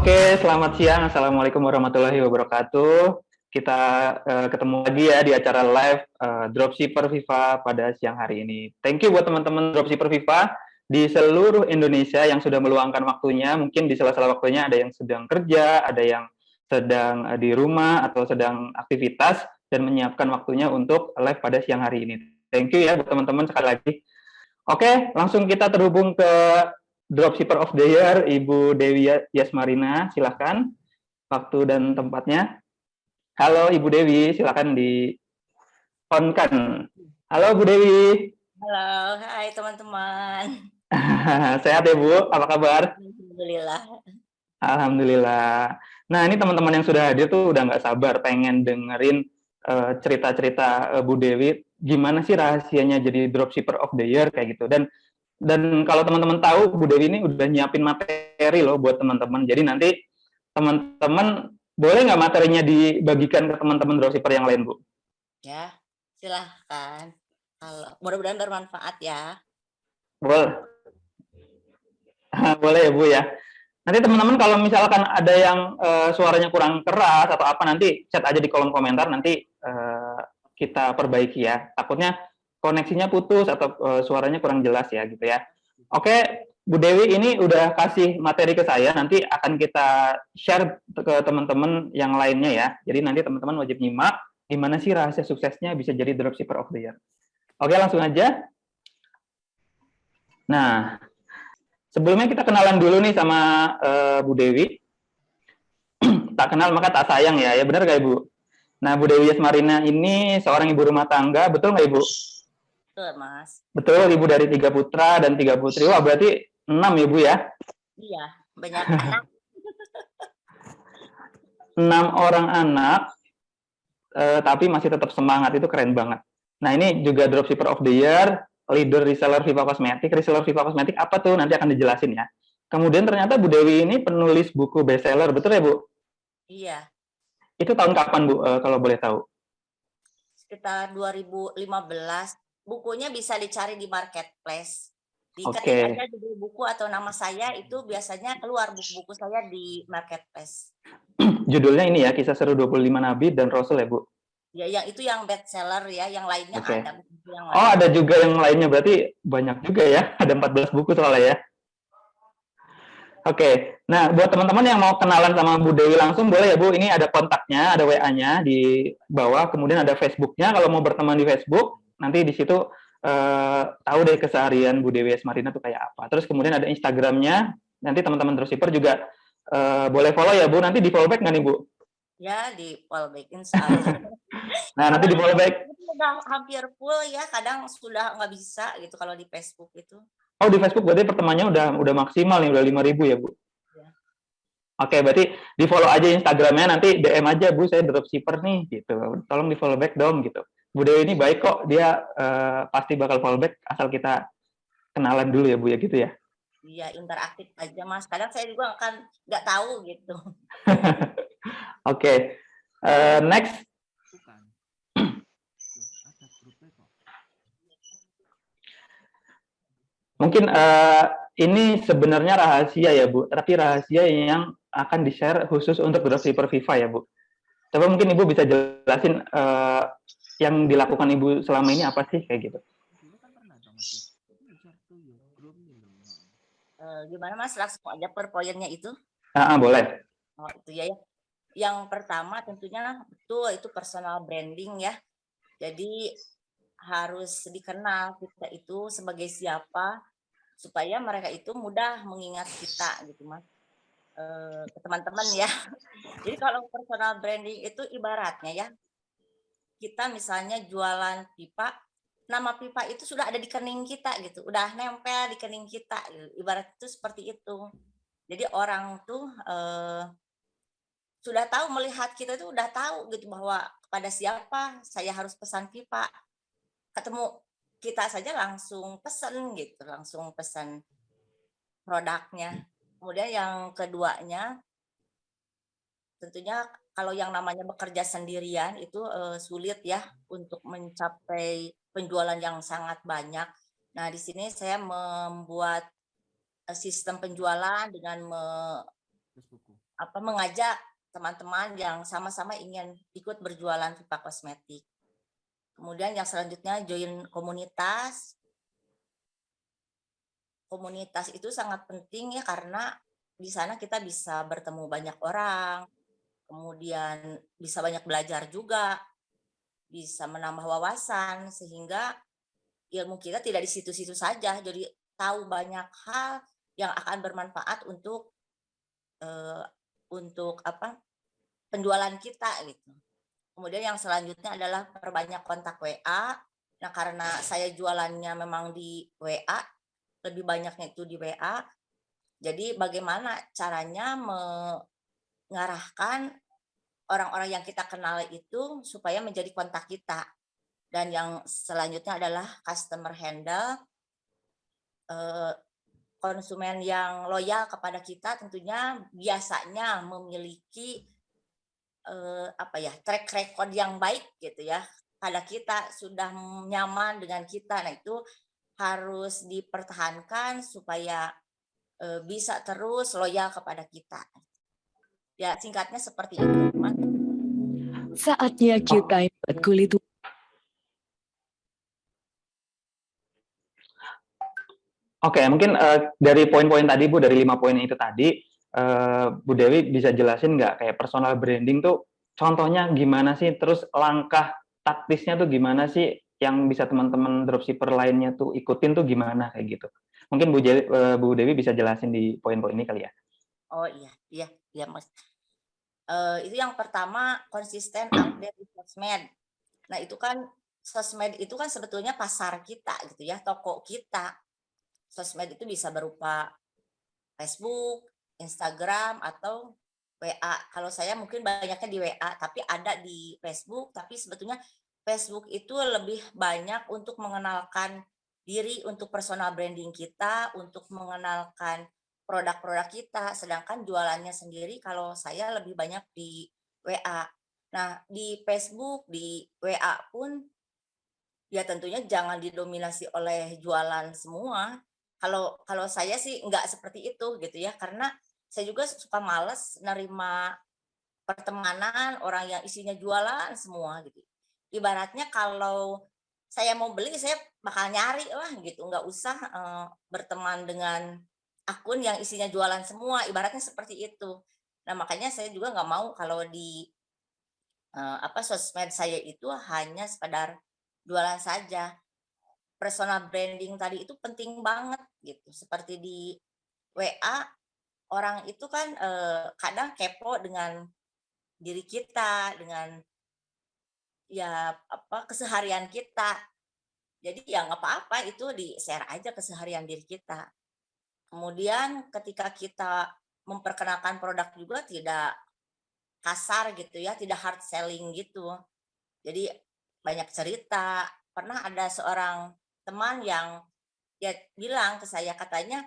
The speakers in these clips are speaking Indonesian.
Oke, selamat siang. Assalamualaikum warahmatullahi wabarakatuh. Kita ketemu lagi ya di acara live Dropshipper Viva pada siang hari ini. Thank you buat teman-teman Dropshipper Viva di seluruh Indonesia yang sudah meluangkan waktunya. Mungkin di sela-sela waktunya ada yang sedang kerja, ada yang sedang di rumah atau sedang aktivitas dan menyiapkan waktunya untuk live pada siang hari ini. Thank you ya buat teman-teman sekali lagi. Oke, langsung kita terhubung ke Dropshipper of the Year, Ibu Dewi Yasmarina. Silakan waktu dan tempatnya. Halo Ibu Dewi, silakan di-on-kan. Halo Bu Dewi. Halo, hai teman-teman. Sehat ya Bu, apa kabar? Alhamdulillah. Alhamdulillah. Nah ini teman-teman yang sudah hadir tuh udah nggak sabar pengen dengerin cerita-cerita Bu Dewi. Gimana sih rahasianya jadi Dropshipper of the Year kayak gitu. Dan kalau teman-teman tahu, Bu Dewi ini udah nyiapin materi loh buat teman-teman. Jadi nanti teman-teman boleh nggak materinya dibagikan ke teman-teman dropshipper yang lain, Bu? Ya, silahkan. Kalau mudah-mudahan bermanfaat ya. Boleh, boleh ya Bu ya. Nanti teman-teman kalau misalkan ada yang suaranya kurang keras atau apa, nanti chat aja di kolom komentar, nanti kita perbaiki ya. Takutnya koneksinya putus atau suaranya kurang jelas ya gitu ya. Oke, Bu Dewi ini udah kasih materi ke saya, nanti akan kita share ke teman-teman yang lainnya ya. Jadi nanti teman-teman wajib nyimak gimana sih rahasia suksesnya bisa jadi dropshipper of the year. Oke, langsung aja. Nah, sebelumnya kita kenalan dulu nih sama Bu Dewi. Tak kenal maka tak sayang ya, ya benar nggak Ibu? Nah, Bu Dewi Yasmarina ini seorang ibu rumah tangga, betul nggak Ibu? Betul, Mas. Betul, ibu dari 3 putra dan 3 putri. Wah, berarti 6 ya Bu ya? Iya, banyak anak. 6 orang anak, tapi masih tetap semangat, itu keren banget. Nah, ini juga Dropshipper of the Year, leader reseller Viva Cosmetic. Reseller Viva Cosmetic apa tuh? Nanti akan dijelasin ya. Kemudian ternyata Bu Dewi ini penulis buku bestseller, betul ya Bu? Iya, Itu tahun kapan Bu, kalau boleh tahu? sekitar 2015. Bukunya bisa dicari di marketplace. Diketik Oke. aja judul buku atau nama saya, itu biasanya keluar buku-buku saya di marketplace. Judulnya ini ya, Kisah Seru 25 Nabi dan Rasul ya Bu? Ya, yang itu yang bestseller ya, yang lainnya Oke. ada buku yang Oh, lain. ada juga yang lainnya, berarti banyak juga ya, ada 14 buku soalnya ya. Oke, nah buat teman-teman yang mau kenalan sama Bu Dewi langsung boleh ya Bu, ini ada kontaknya, ada WA-nya di bawah, kemudian ada Facebook-nya, kalau mau berteman di Facebook, nanti di situ tahu deh keseharian Bu Dewi Asmarina tuh kayak apa. Terus kemudian ada Instagram-nya, nanti teman-teman dropshipper juga boleh follow ya Bu, nanti di follow back nggak nih Bu? Ya, di fallback, insya Allah. Nah, nanti Kalau di di follow back. Facebook itu udah hampir full ya, kadang sudah nggak bisa gitu kalau di Facebook itu. Oh, di Facebook berarti pertemanannya udah maksimal nih, udah 5.000 ya Bu? Ya. Oke, berarti di follow aja Instagramnya, nanti DM aja Bu, saya dropshipper nih, gitu. Tolong di follow back dong, gitu. Bu Dewi ini baik kok, dia pasti bakal follow back asal kita kenalan dulu ya Bu ya, gitu ya. Iya, interaktif aja Mas. Kadang saya juga kan nggak tahu gitu. Oke, next. Mungkin ini sebenarnya rahasia ya Bu, tapi rahasia yang akan di-share khusus untuk dropshipper Viva ya Bu. Coba mungkin Ibu bisa jelasin yang dilakukan Ibu selama ini apa sih kayak gitu. Gimana Mas? Langsung aja per poinnya itu. Boleh. Oh, itu ya. Yang pertama tentunya betul itu personal branding ya. Jadi harus dikenal kita itu sebagai siapa supaya mereka itu mudah mengingat kita gitu Mas. Ke teman-teman ya. Jadi kalau personal branding itu ibaratnya ya, kita misalnya jualan pipa, nama pipa itu sudah ada di kening kita gitu, udah nempel di kening kita, gitu. Ibarat itu seperti itu. Jadi orang tuh sudah tahu melihat kita itu udah tahu gitu bahwa kepada siapa saya harus pesan pipa. Ketemu kita saja langsung pesen gitu, langsung pesan produknya. Kemudian yang keduanya tentunya kalau yang namanya bekerja sendirian itu, sulit ya untuk mencapai penjualan yang sangat banyak. Nah, di sini saya membuat, sistem penjualan dengan mengajak teman-teman yang sama-sama ingin ikut berjualan pipa kosmetik. Kemudian yang selanjutnya join komunitas. Komunitas itu sangat penting ya, karena di sana kita bisa bertemu banyak orang, kemudian bisa banyak belajar juga, bisa menambah wawasan, sehingga ilmu kita tidak di situ-situ saja, jadi tahu banyak hal yang akan bermanfaat eh, untuk penjualan kita gitu. Kemudian yang selanjutnya adalah perbanyak kontak WA. Nah, karena saya jualannya memang di WA, lebih banyaknya itu di WA. Jadi bagaimana caranya mengarahkan orang-orang yang kita kenal itu supaya menjadi kontak kita. Dan yang selanjutnya adalah customer handle, konsumen yang loyal kepada kita tentunya biasanya memiliki track record yang baik gitu ya. Pada kita sudah nyaman dengan kita. Nah, itu harus dipertahankan supaya bisa terus loyal kepada kita. Ya, singkatnya seperti itu, Mas. Saatnya kita buat kulit. Oke, mungkin dari poin-poin tadi Bu, dari 5 poin itu tadi, Bu Dewi bisa jelasin nggak kayak personal branding tuh contohnya gimana sih? Terus langkah taktisnya tuh gimana sih yang bisa teman-teman dropshipper lainnya tuh ikutin tuh gimana kayak gitu? Mungkin Bu Dewi bisa jelasin di poin-poin ini kali ya? Oh iya Mas. Itu yang pertama konsisten update di sosmed. Nah, itu kan sosmed itu kan sebetulnya pasar kita gitu ya, toko kita. Sosmed itu bisa berupa Facebook, Instagram, atau WA. Kalau saya mungkin banyaknya di WA, tapi ada di Facebook, tapi sebetulnya Facebook itu lebih banyak untuk mengenalkan diri, untuk personal branding kita, untuk mengenalkan produk-produk kita, sedangkan jualannya sendiri kalau saya lebih banyak di WA. Nah, di Facebook, di WA pun ya tentunya jangan didominasi oleh jualan semua. Kalau kalau saya sih nggak seperti itu gitu ya, karena saya juga suka males nerima pertemanan orang yang isinya jualan semua gitu. Ibaratnya kalau saya mau beli, saya bakal nyari lah gitu, nggak usah berteman dengan akun yang isinya jualan semua, ibaratnya seperti itu. Nah, makanya saya juga nggak mau kalau di sosmed saya itu hanya sekedar jualan saja. Personal branding tadi itu penting banget gitu. Seperti di WA, orang itu kan kadang kepo dengan diri kita, dengan keseharian kita. Jadi ya nggak apa-apa itu di-share aja keseharian diri kita. Kemudian ketika kita memperkenalkan produk juga tidak kasar gitu ya, tidak hard selling gitu. Jadi banyak cerita. Pernah ada seorang teman yang ya bilang ke saya, katanya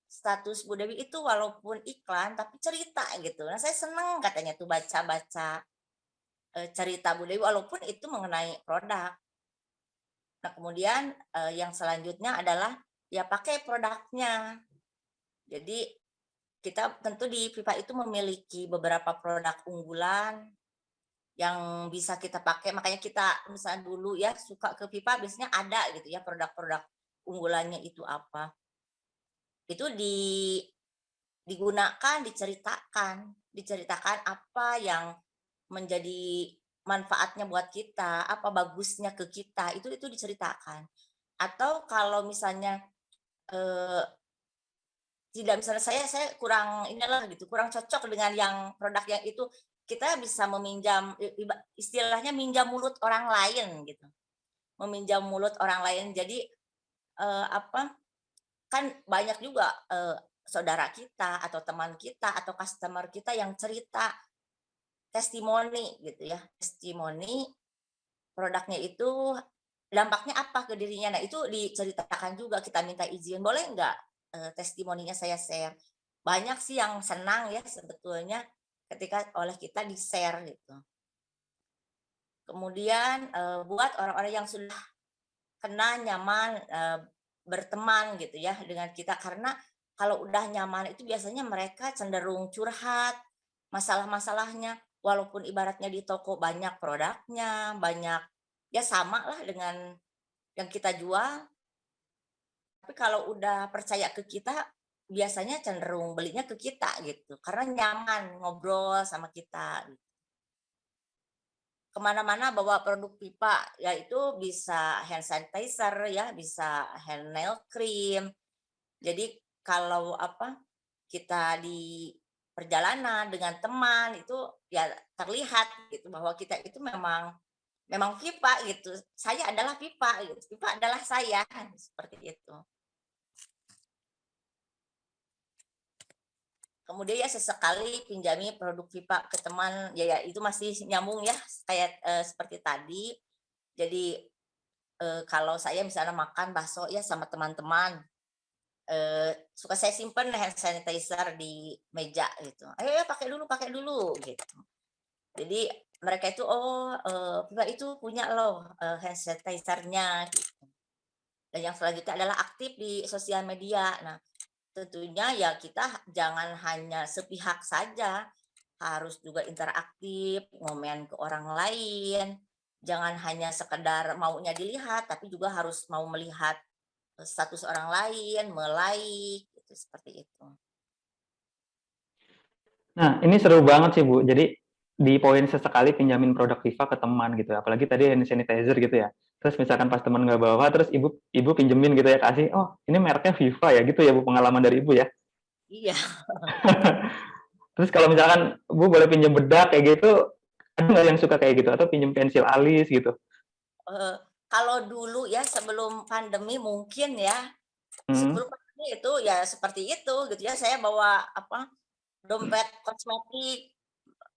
status Bu Dewi itu walaupun iklan tapi cerita gitu. Nah, saya seneng katanya tuh baca-baca cerita Bu Dewi walaupun itu mengenai produk. Nah, kemudian yang selanjutnya adalah ya pakai produknya. Jadi kita tentu di Viva itu memiliki beberapa produk unggulan yang bisa kita pakai. Makanya kita misalnya dulu ya suka ke Viva biasanya ada gitu ya produk-produk unggulannya itu apa. Itu digunakan, diceritakan apa yang menjadi manfaatnya buat kita, apa bagusnya ke kita, itu diceritakan. Atau kalau misalnya eh, tidak, misalnya saya kurang inilah gitu, kurang cocok dengan yang produk yang itu, kita bisa meminjam istilahnya minjam mulut orang lain gitu. Meminjam mulut orang lain. Jadi kan banyak juga saudara kita atau teman kita atau customer kita yang cerita testimoni gitu ya, testimoni produknya itu dampaknya apa ke dirinya. Nah, itu diceritakan juga, kita minta izin, boleh nggak testimoninya saya share. Banyak sih yang senang ya sebetulnya ketika oleh kita di-share gitu. Kemudian buat orang-orang yang sudah kenal, nyaman berteman gitu ya dengan kita, karena kalau udah nyaman itu biasanya mereka cenderung curhat masalah-masalahnya, walaupun ibaratnya di toko banyak produknya, banyak ya sama lah dengan yang kita jual, tapi kalau udah percaya ke kita, biasanya cenderung belinya ke kita gitu, karena nyaman ngobrol sama kita. Kemana-mana bawa produk pipa, yaitu bisa hand sanitizer ya, bisa hand nail cream. Jadi kalau apa, kita di perjalanan dengan teman itu ya terlihat gitu bahwa kita itu memang memang pipa gitu. Saya adalah pipa gitu, pipa adalah saya, seperti itu. Kemudian ya sesekali pinjami produk pipa ke teman, ya itu masih nyambung ya kayak, seperti tadi. Jadi, kalau saya misalnya makan bakso ya sama teman-teman, suka saya simpen hand sanitizer di meja gitu, "Ayo ya pakai dulu," gitu. Jadi mereka itu, "Oh, pipa itu punya loh, hand sanitizer-nya," gitu. Dan yang selanjutnya adalah aktif di sosial media. Nah, tentunya ya kita jangan hanya sepihak saja, harus juga interaktif, ngomen ke orang lain, jangan hanya sekedar maunya dilihat, tapi juga harus mau melihat status orang lain, me-like, gitu, seperti itu. Nah, ini seru banget sih, Bu. Jadi di poin sesekali pinjamin produk Viva ke teman gitu, apalagi tadi hand sanitizer gitu ya. Terus misalkan pas teman nggak bawa, terus ibu pinjemin gitu ya, kasih, oh ini mereknya Viva ya gitu ya Bu, pengalaman dari Ibu ya. Iya, Terus kalau misalkan Bu boleh pinjem bedak kayak gitu, ada nggak yang suka kayak gitu? Atau pinjem pensil alis gitu? kalau dulu ya sebelum pandemi mungkin ya, Hmm. sebelum pandemi itu ya seperti itu gitu ya, saya bawa apa, dompet kosmetik,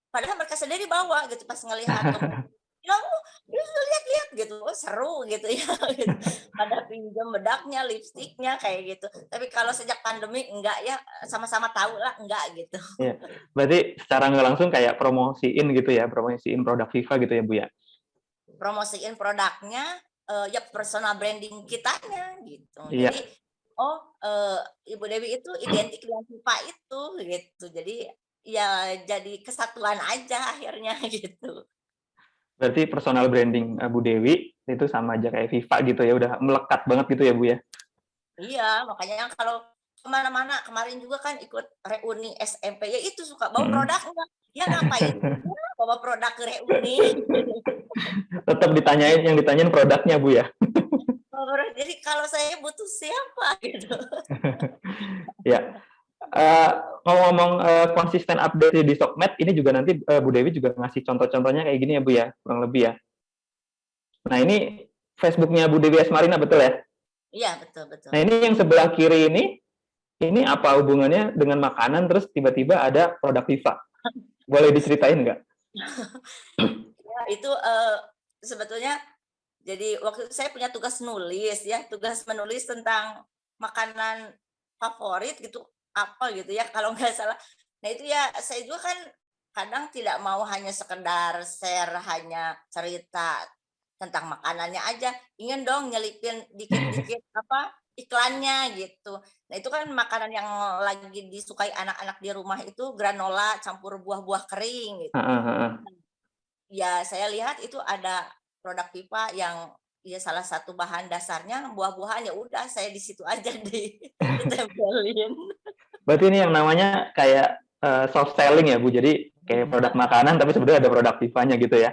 padahal mereka sendiri bawa gitu pas ngelihat dompet, bilang, "Oh, lihat-lihat," gitu, "oh seru," gitu ya, gitu. Pada pinjam bedaknya, lipstiknya, kayak gitu. Tapi kalau sejak pandemi enggak ya, sama-sama tahu lah enggak gitu. Iya. Berarti secara nggak langsung kayak promosiin gitu ya, promosiin produk Viva gitu ya Bu ya? Promosiin produknya, ya personal branding kitanya gitu. Jadi, Iya. oh, Ibu Dewi itu identik dengan pipa itu gitu. Jadi, ya jadi kesatuan aja akhirnya gitu. Berarti personal branding Bu Dewi itu sama aja kayak Viva gitu ya, udah melekat banget gitu ya Bu ya? Iya, makanya kalau kemana-mana kemarin juga kan ikut reuni SMP, ya itu suka bawa Hmm. produknya. Ya ngapain juga bawa produk ke reuni. Tetap ditanyain, yang ditanyain produknya Bu ya? Jadi kalau saya butuh siapa gitu. Ya. Eh, ngomong-ngomong konsisten update di Sokmed, ini juga nanti Bu Dewi juga ngasih contoh-contohnya kayak gini ya Bu ya, kurang lebih ya. Nah ini Facebooknya Bu Dewi Asmarina betul ya? Iya, betul betul. Nah ini yang sebelah kiri ini apa hubungannya dengan makanan terus tiba-tiba ada produk Viva? Boleh diceritain nggak? Ya itu, sebetulnya jadi waktu itu saya punya tugas nulis ya, tugas menulis tentang makanan favorit gitu, apa gitu ya kalau nggak salah. Nah itu ya saya juga kan kadang tidak mau hanya sekedar share, hanya cerita tentang makanannya aja, ingin dong nyelipin dikit-dikit apa, iklannya gitu. Nah itu kan makanan yang lagi disukai anak-anak di rumah itu granola campur buah-buah kering gitu. Heeh, heeh. Ya, saya lihat itu ada produk pipa yang ya salah satu bahan dasarnya buah-buahan, ya udah saya di situ aja ditempelin. Berarti ini yang namanya kayak soft selling ya Bu. Jadi kayak produk makanan tapi sebenarnya ada produk Vivanya gitu ya.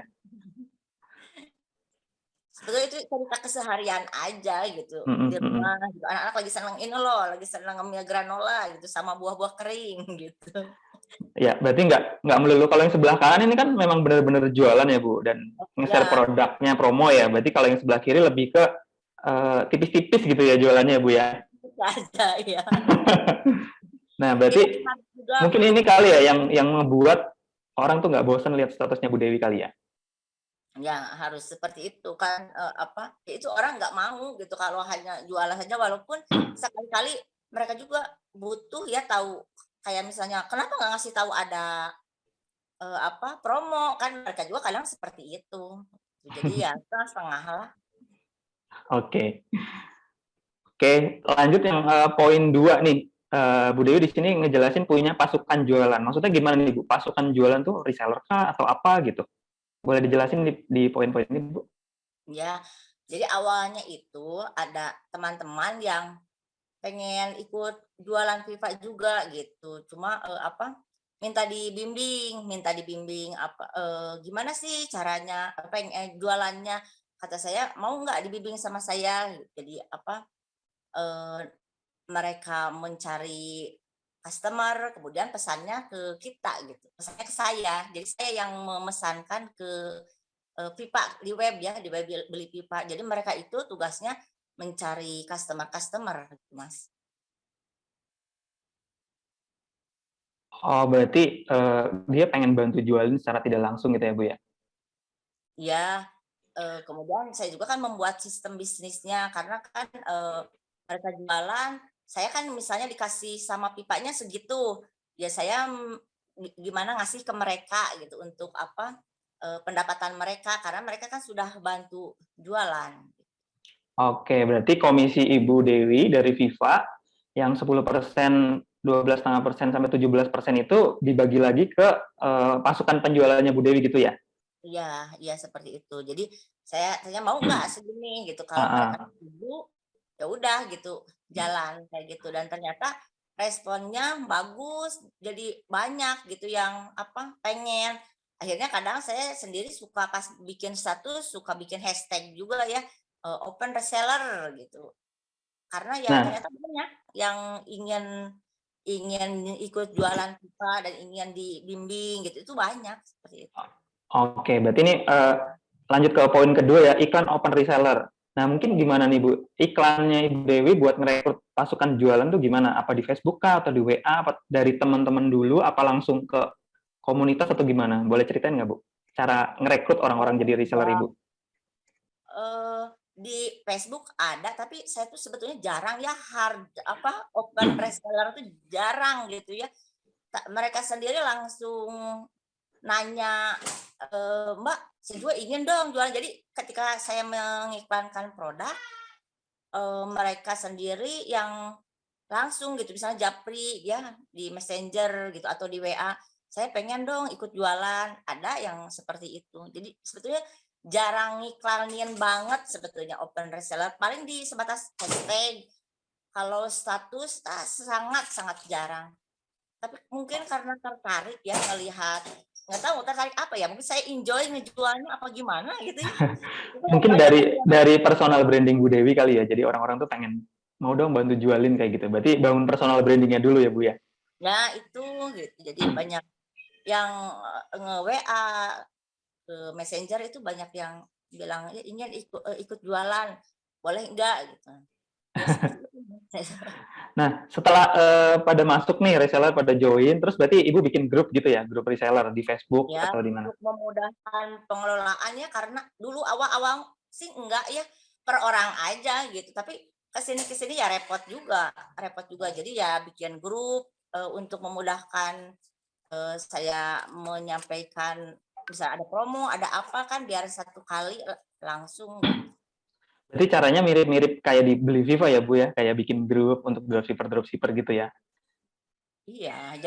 Sebetulnya itu cerita keseharian aja gitu, Mm-mm, di mm-mm. rumah gitu, anak-anak lagi seneng ini loh, lagi seneng ngemil granola gitu sama buah-buah kering gitu. Ya, berarti nggak melulu kalau yang sebelah kanan ini kan memang benar-benar jualan ya Bu dan nge-share Ya, produknya promo ya. Berarti kalau yang sebelah kiri lebih ke tipis-tipis gitu ya jualannya ya Bu ya. itu aja ya. Nah, Ya berarti harus juga mungkin ini kali ya yang ngebuat orang tuh nggak bosan lihat statusnya Bu Dewi kali ya. ya harus seperti itu kan, apa, ya itu orang nggak mau gitu kalau hanya jualan saja walaupun sekali-kali mereka juga butuh ya tahu, kayak misalnya kenapa nggak ngasih tahu ada, apa, promo, kan mereka juga kadang seperti itu. Jadi ya setengah-setengah lah. Oke. Oke, lanjut yang poin 2 nih. Bu Dewi di sini ngejelasin punya pasukan jualan. Maksudnya gimana nih Bu? Pasukan jualan tuh reseller kah atau apa gitu? Boleh dijelasin di poin-poin ini Bu? Ya, jadi awalnya itu ada teman-teman yang pengen ikut jualan pipa juga gitu. Cuma minta dibimbing apa gimana sih caranya jualannya. Kata saya, mau nggak dibimbing sama saya? Jadi eh, mereka mencari customer, kemudian pesannya ke kita gitu. Pesannya ke saya. Jadi saya yang memesankan ke pipa di web ya, di web beli pipa. Jadi mereka itu tugasnya mencari customer-customer gitu, Mas. Oh, berarti dia pengen bantu jualin secara tidak langsung gitu ya Bu ya? Ya, kemudian saya juga kan membuat sistem bisnisnya karena kan mereka jualan, saya kan misalnya dikasih sama pipanya segitu, ya saya gimana ngasih ke mereka gitu untuk pendapatan mereka karena mereka kan sudah bantu jualan. Oke, berarti komisi Ibu Dewi dari Viva yang 10%, 12,5% sampai 17% itu dibagi lagi ke pasukan penjualannya Bu Dewi gitu ya? Iya, iya seperti itu. Jadi saya mau nggak segini gitu. Kalau mereka Ah, setuju, ya udah gitu, jalan kayak gitu. Dan ternyata responnya bagus, jadi banyak gitu yang pengen. Akhirnya kadang saya sendiri suka pas bikin status, suka bikin hashtag juga ya, open reseller gitu. Karena ya nah, ternyata banyak yang ingin ingin ikut jualan pipa dan ingin dibimbing gitu, itu banyak seperti itu. oke, berarti ini lanjut ke poin kedua ya, iklan open reseller. Nah, mungkin gimana nih Bu, iklannya Ibu Dewi buat ngerekrut pasukan jualan tuh gimana? Apa di Facebook kah, atau di WA, apa dari teman-teman dulu, apa langsung ke komunitas atau gimana? Boleh ceritain nggak Bu? Cara ngerekrut orang-orang jadi reseller Ibu? Di Facebook ada, tapi saya tuh sebetulnya jarang ya open reseller tuh jarang gitu ya. Mereka sendiri langsung nanya, "Mbak, saya juga ingin dong jualan." Jadi ketika saya mengiklankan produk, mereka sendiri yang langsung gitu, misalnya japri ya di Messenger gitu atau di WA, "Saya pengen dong ikut jualan." Ada yang seperti itu. Jadi sebetulnya jarang ngiklanin banget sebetulnya open reseller, paling di sebatas hashtag, kalau status sangat-sangat jarang. Tapi mungkin karena tertarik ya ngelihat, nggak tahu tertarik apa ya, mungkin saya enjoy ngejualnya apa gimana gitu ya. Itu Mungkin banyak yang dari personal branding Bu Dewi kali ya. Jadi orang-orang tuh pengen mau dong bantu jualin kayak gitu. Berarti bangun personal brandingnya dulu ya Bu ya. ya itu gitu. Jadi banyak yang nge-WA ke Messenger itu banyak yang bilang, "Ya ingin ikut jualan, boleh enggak?" Gitu. Ya seperti itu. Nah, setelah pada masuk nih reseller pada join, terus berarti Ibu bikin grup gitu ya, grup reseller di Facebook Ya, atau di mana? untuk memudahkan pengelolaannya karena dulu awal-awal sih enggak ya, per orang aja gitu, tapi kesini kesini ya repot juga. Jadi ya bikin grup, untuk memudahkan, saya menyampaikan bisa ada promo, ada apa kan biar satu kali langsung gitu. Berarti caranya mirip-mirip kayak di Beli Viva ya Bu ya, kayak bikin grup untuk dropshipper gitu ya. Iya,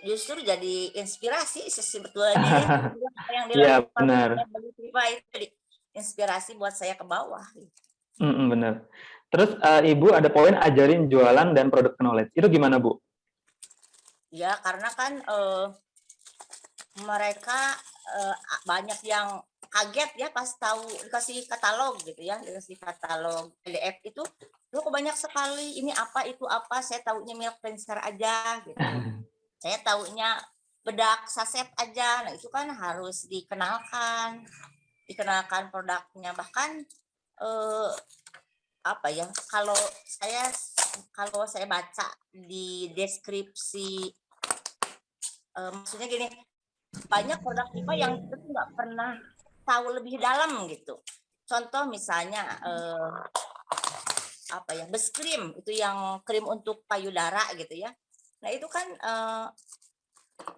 justru jadi inspirasi sih sebetulnya ya, apa yang Iya dilakukan benar, oleh Beli Viva itu jadi inspirasi buat saya ke bawah gitu. benar. Terus Ibu ada poin ajarin jualan dan produk knowledge. Itu gimana Bu? Ya karena kan, mereka, banyak yang kaget ya pas tahu dikasih katalog gitu ya, dikasih katalog PDF itu, "Loh kok banyak sekali, ini apa, itu apa, saya taunya milk cleanser aja," gitu. Saya taunya bedak saset aja. Nah itu kan harus dikenalkan produknya. Bahkan, eee, saya kalau saya baca di deskripsi, maksudnya gini, banyak produk pipa yang kita tuh nggak pernah tahu lebih dalam gitu. Contoh misalnya Beskrim itu yang krim untuk payudara gitu ya. Nah itu kan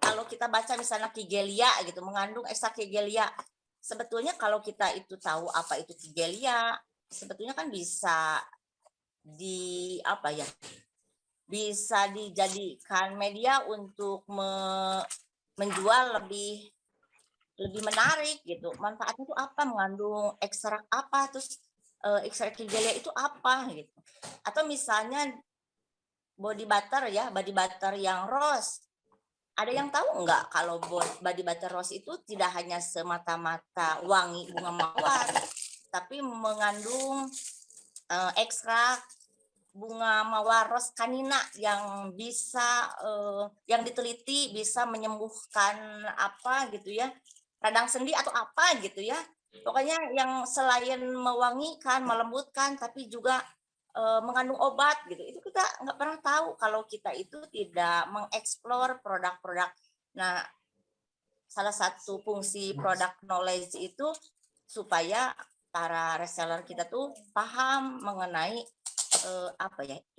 kalau kita baca misalnya Kigelia gitu mengandung ekstrak Kigelia. Sebetulnya kalau kita itu tahu apa itu Kigelia, sebetulnya kan bisa di apa ya bisa dijadikan media untuk menjual lebih menarik gitu. Manfaatnya itu apa? Mengandung ekstrak apa? Terus ekstrak kigelia itu apa gitu. Atau misalnya body butter yang rose. Ada yang tahu nggak kalau body butter rose itu tidak hanya semata-mata wangi bunga mawar, tapi mengandung ekstrak bunga mawar rose kanina yang bisa yang diteliti bisa menyembuhkan apa gitu ya, radang sendi atau apa gitu ya. Pokoknya yang selain mewangikan, melembutkan, tapi juga mengandung obat gitu. Itu kita nggak pernah tahu kalau kita itu tidak mengeksplor produk-produk. Nah, salah satu fungsi product knowledge itu supaya para reseller kita tuh paham mengenai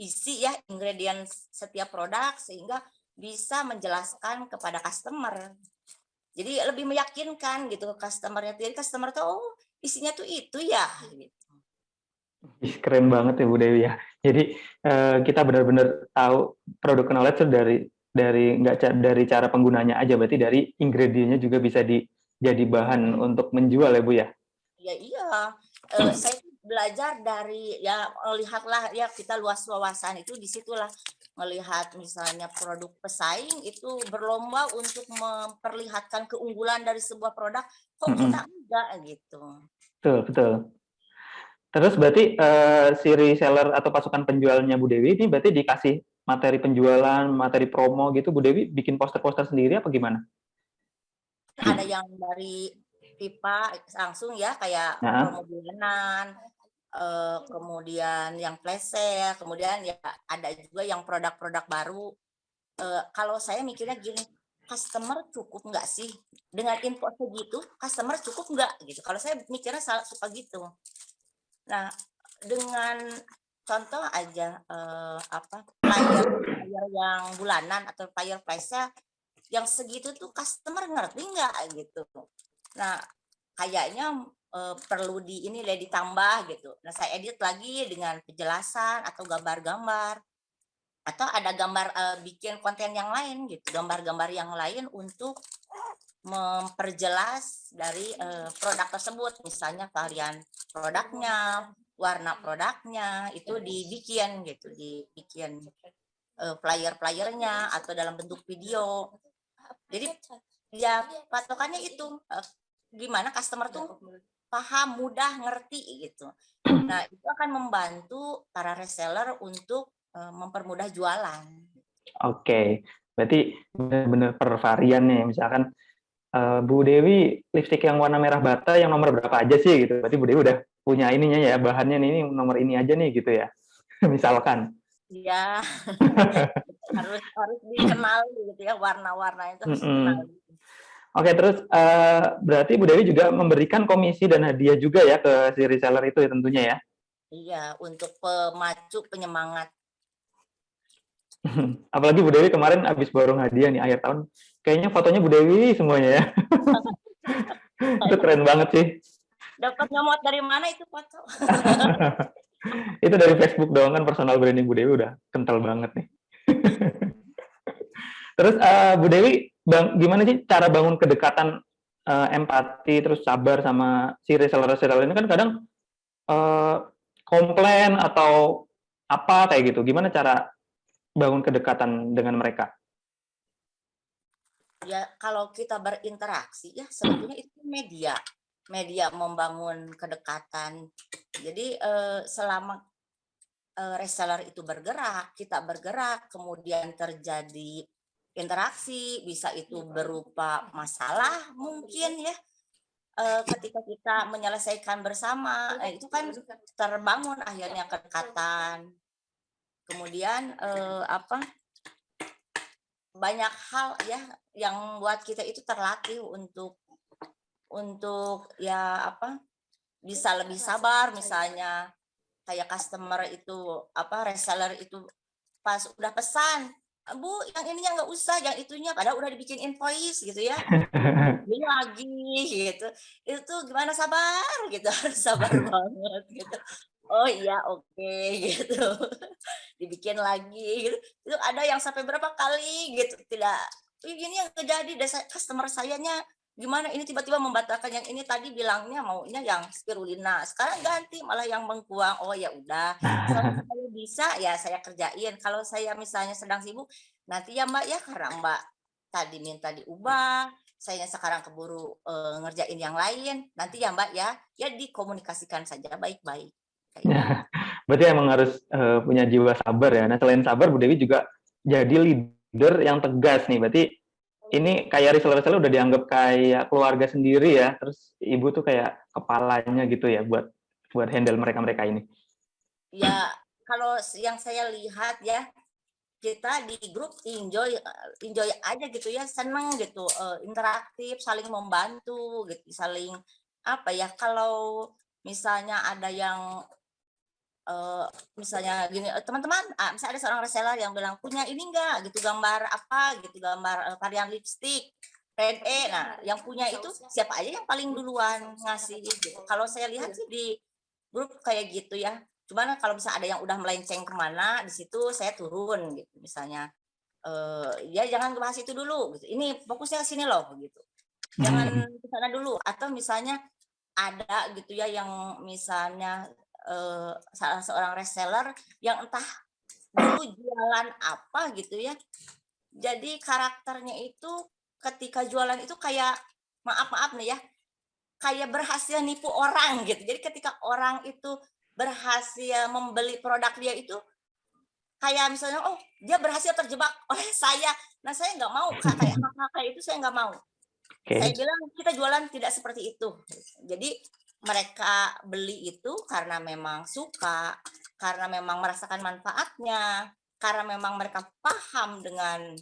isi ya ingredients setiap produk sehingga bisa menjelaskan kepada customer. Jadi lebih meyakinkan gitu ke customernya. Jadi customer tuh oh isinya tuh itu ya. Gitu. Keren banget ya Bu Dewi ya. Jadi kita benar-benar tahu produk knowledge dari cara penggunanya aja, berarti dari ingredientnya juga bisa jadi bahan untuk menjual ya Bu ya. Iya. Saya belajar dari ya lihatlah ya kita luas wawasan itu disitulah melihat misalnya produk pesaing itu berlomba untuk memperlihatkan keunggulan dari sebuah produk, kok kita enggak gitu. Betul. Terus berarti si reseller atau pasukan penjualnya Bu Dewi ini berarti dikasih materi penjualan, materi promo gitu, Bu Dewi bikin poster-poster sendiri apa gimana? Ada yang dari pipa langsung ya kayak promo bulanan, kemudian yang flash sale, kemudian ya ada juga yang produk-produk baru. Kalau saya mikirnya gini, customer cukup nggak sih dengan info segitu? Customer cukup nggak gitu? Kalau saya mikirnya suka gitu. Nah, dengan contoh aja flyer yang bulanan atau flyer flash yang segitu tuh customer ngerti nggak gitu. Nah, kayaknya perlu ditambah gitu. Nah, saya edit lagi dengan penjelasan atau gambar-gambar atau ada gambar bikin konten yang lain gitu, gambar-gambar yang lain untuk memperjelas dari produk tersebut, misalnya varian produknya, warna produknya itu dibikin flyer-flyernya atau dalam bentuk video. Jadi ya patokannya itu gimana customer tuh paham, mudah, ngerti gitu. Nah, itu akan membantu para reseller untuk mempermudah jualan. Oke, berarti benar-benar per varian nih. Misalkan Bu Dewi lipstik yang warna merah bata yang nomor berapa aja sih gitu. Berarti Bu Dewi udah punya ininya ya, bahannya ini nomor ini aja nih gitu ya. Misalkan. Iya. harus dikenal gitu ya, warna-warna itu harus dikenal. Oke, terus berarti Bu Dewi juga memberikan komisi dan hadiah juga ya ke si reseller itu ya tentunya ya? Iya, untuk pemacu penyemangat. Apalagi Bu Dewi kemarin habis borong hadiah nih akhir tahun, kayaknya fotonya Bu Dewi semuanya ya. Itu keren banget sih. Dapat nyomot dari mana itu foto? Itu dari Facebook doang kan, personal branding Bu Dewi udah kental banget nih. Terus Bu Dewi, gimana sih cara bangun kedekatan empati terus sabar sama si reseller-reseller ini kan kadang komplain atau apa kayak gitu. Gimana cara bangun kedekatan dengan mereka? Ya, kalau kita berinteraksi ya sebetulnya itu media membangun kedekatan. Jadi selama reseller itu bergerak, kita bergerak, kemudian terjadi interaksi, bisa itu berupa masalah mungkin ya, ketika kita menyelesaikan bersama, itu kan terbangun akhirnya kedekatan. Kemudian banyak hal ya yang buat kita itu terlatih untuk ya bisa lebih sabar, misalnya kayak customer itu reseller itu pas udah pesan, Bu yang ininya nggak usah, yang itunya, padahal udah dibikin invoice gitu ya, ini lagi gitu, itu gimana sabar gitu, harus sabar banget gitu. Oh iya oke gitu. dibikin lagi gitu. Itu ada yang sampai berapa kali gitu tidak, ini yang terjadi customer sayanya gimana ini tiba-tiba membatalkan yang ini, tadi bilangnya maunya yang spirulina, sekarang ganti malah yang bengkuang. Oh ya udah, selama saya bisa ya saya kerjain. Kalau saya misalnya sedang sibuk, nanti ya Mbak ya karena Mbak tadi minta diubah, saya sekarang keburu ngerjain yang lain, nanti ya Mbak ya dikomunikasikan saja baik-baik. Kayak gitu. Berarti emang harus punya jiwa sabar ya. Nah, selain sabar, Bu Dewi juga jadi leader yang tegas nih. Berarti ini kayak reseller-reseller udah dianggap kayak keluarga sendiri ya. Terus ibu tuh kayak kepalanya gitu ya buat handle mereka-mereka ini. Ya kalau yang saya lihat ya, kita di grup enjoy aja gitu ya, seneng gitu, interaktif, saling membantu gitu, saling apa ya, kalau misalnya ada yang misalnya gini, teman-teman, misalnya ada seorang reseller yang bilang, "Punya ini enggak?" gitu, gambar apa gitu, gambar varian lipstik red E. Nah, yang punya itu siapa aja yang paling duluan ngasih gitu. Kalau saya lihat sih di grup kayak gitu ya. Cuman kalau misalnya ada yang udah melenceng kemana, di situ saya turun gitu. Misalnya, ya jangan bahas itu dulu gitu. Ini fokusnya ke sini loh gitu. Jangan ke sana dulu. Atau misalnya ada gitu ya yang misalnya salah seorang reseller yang entah dulu jualan apa gitu ya. Jadi karakternya itu ketika jualan itu kayak maaf nih ya, kayak berhasil nipu orang gitu. Jadi ketika orang itu berhasil membeli produk dia itu kayak misalnya, oh dia berhasil terjebak oleh saya. Nah saya nggak mau Kak, kayak hal-hal kayak itu saya nggak mau. Saya Oke. bilang kita jualan tidak seperti itu. Jadi mereka beli itu karena memang suka, karena memang merasakan manfaatnya, karena memang mereka paham dengan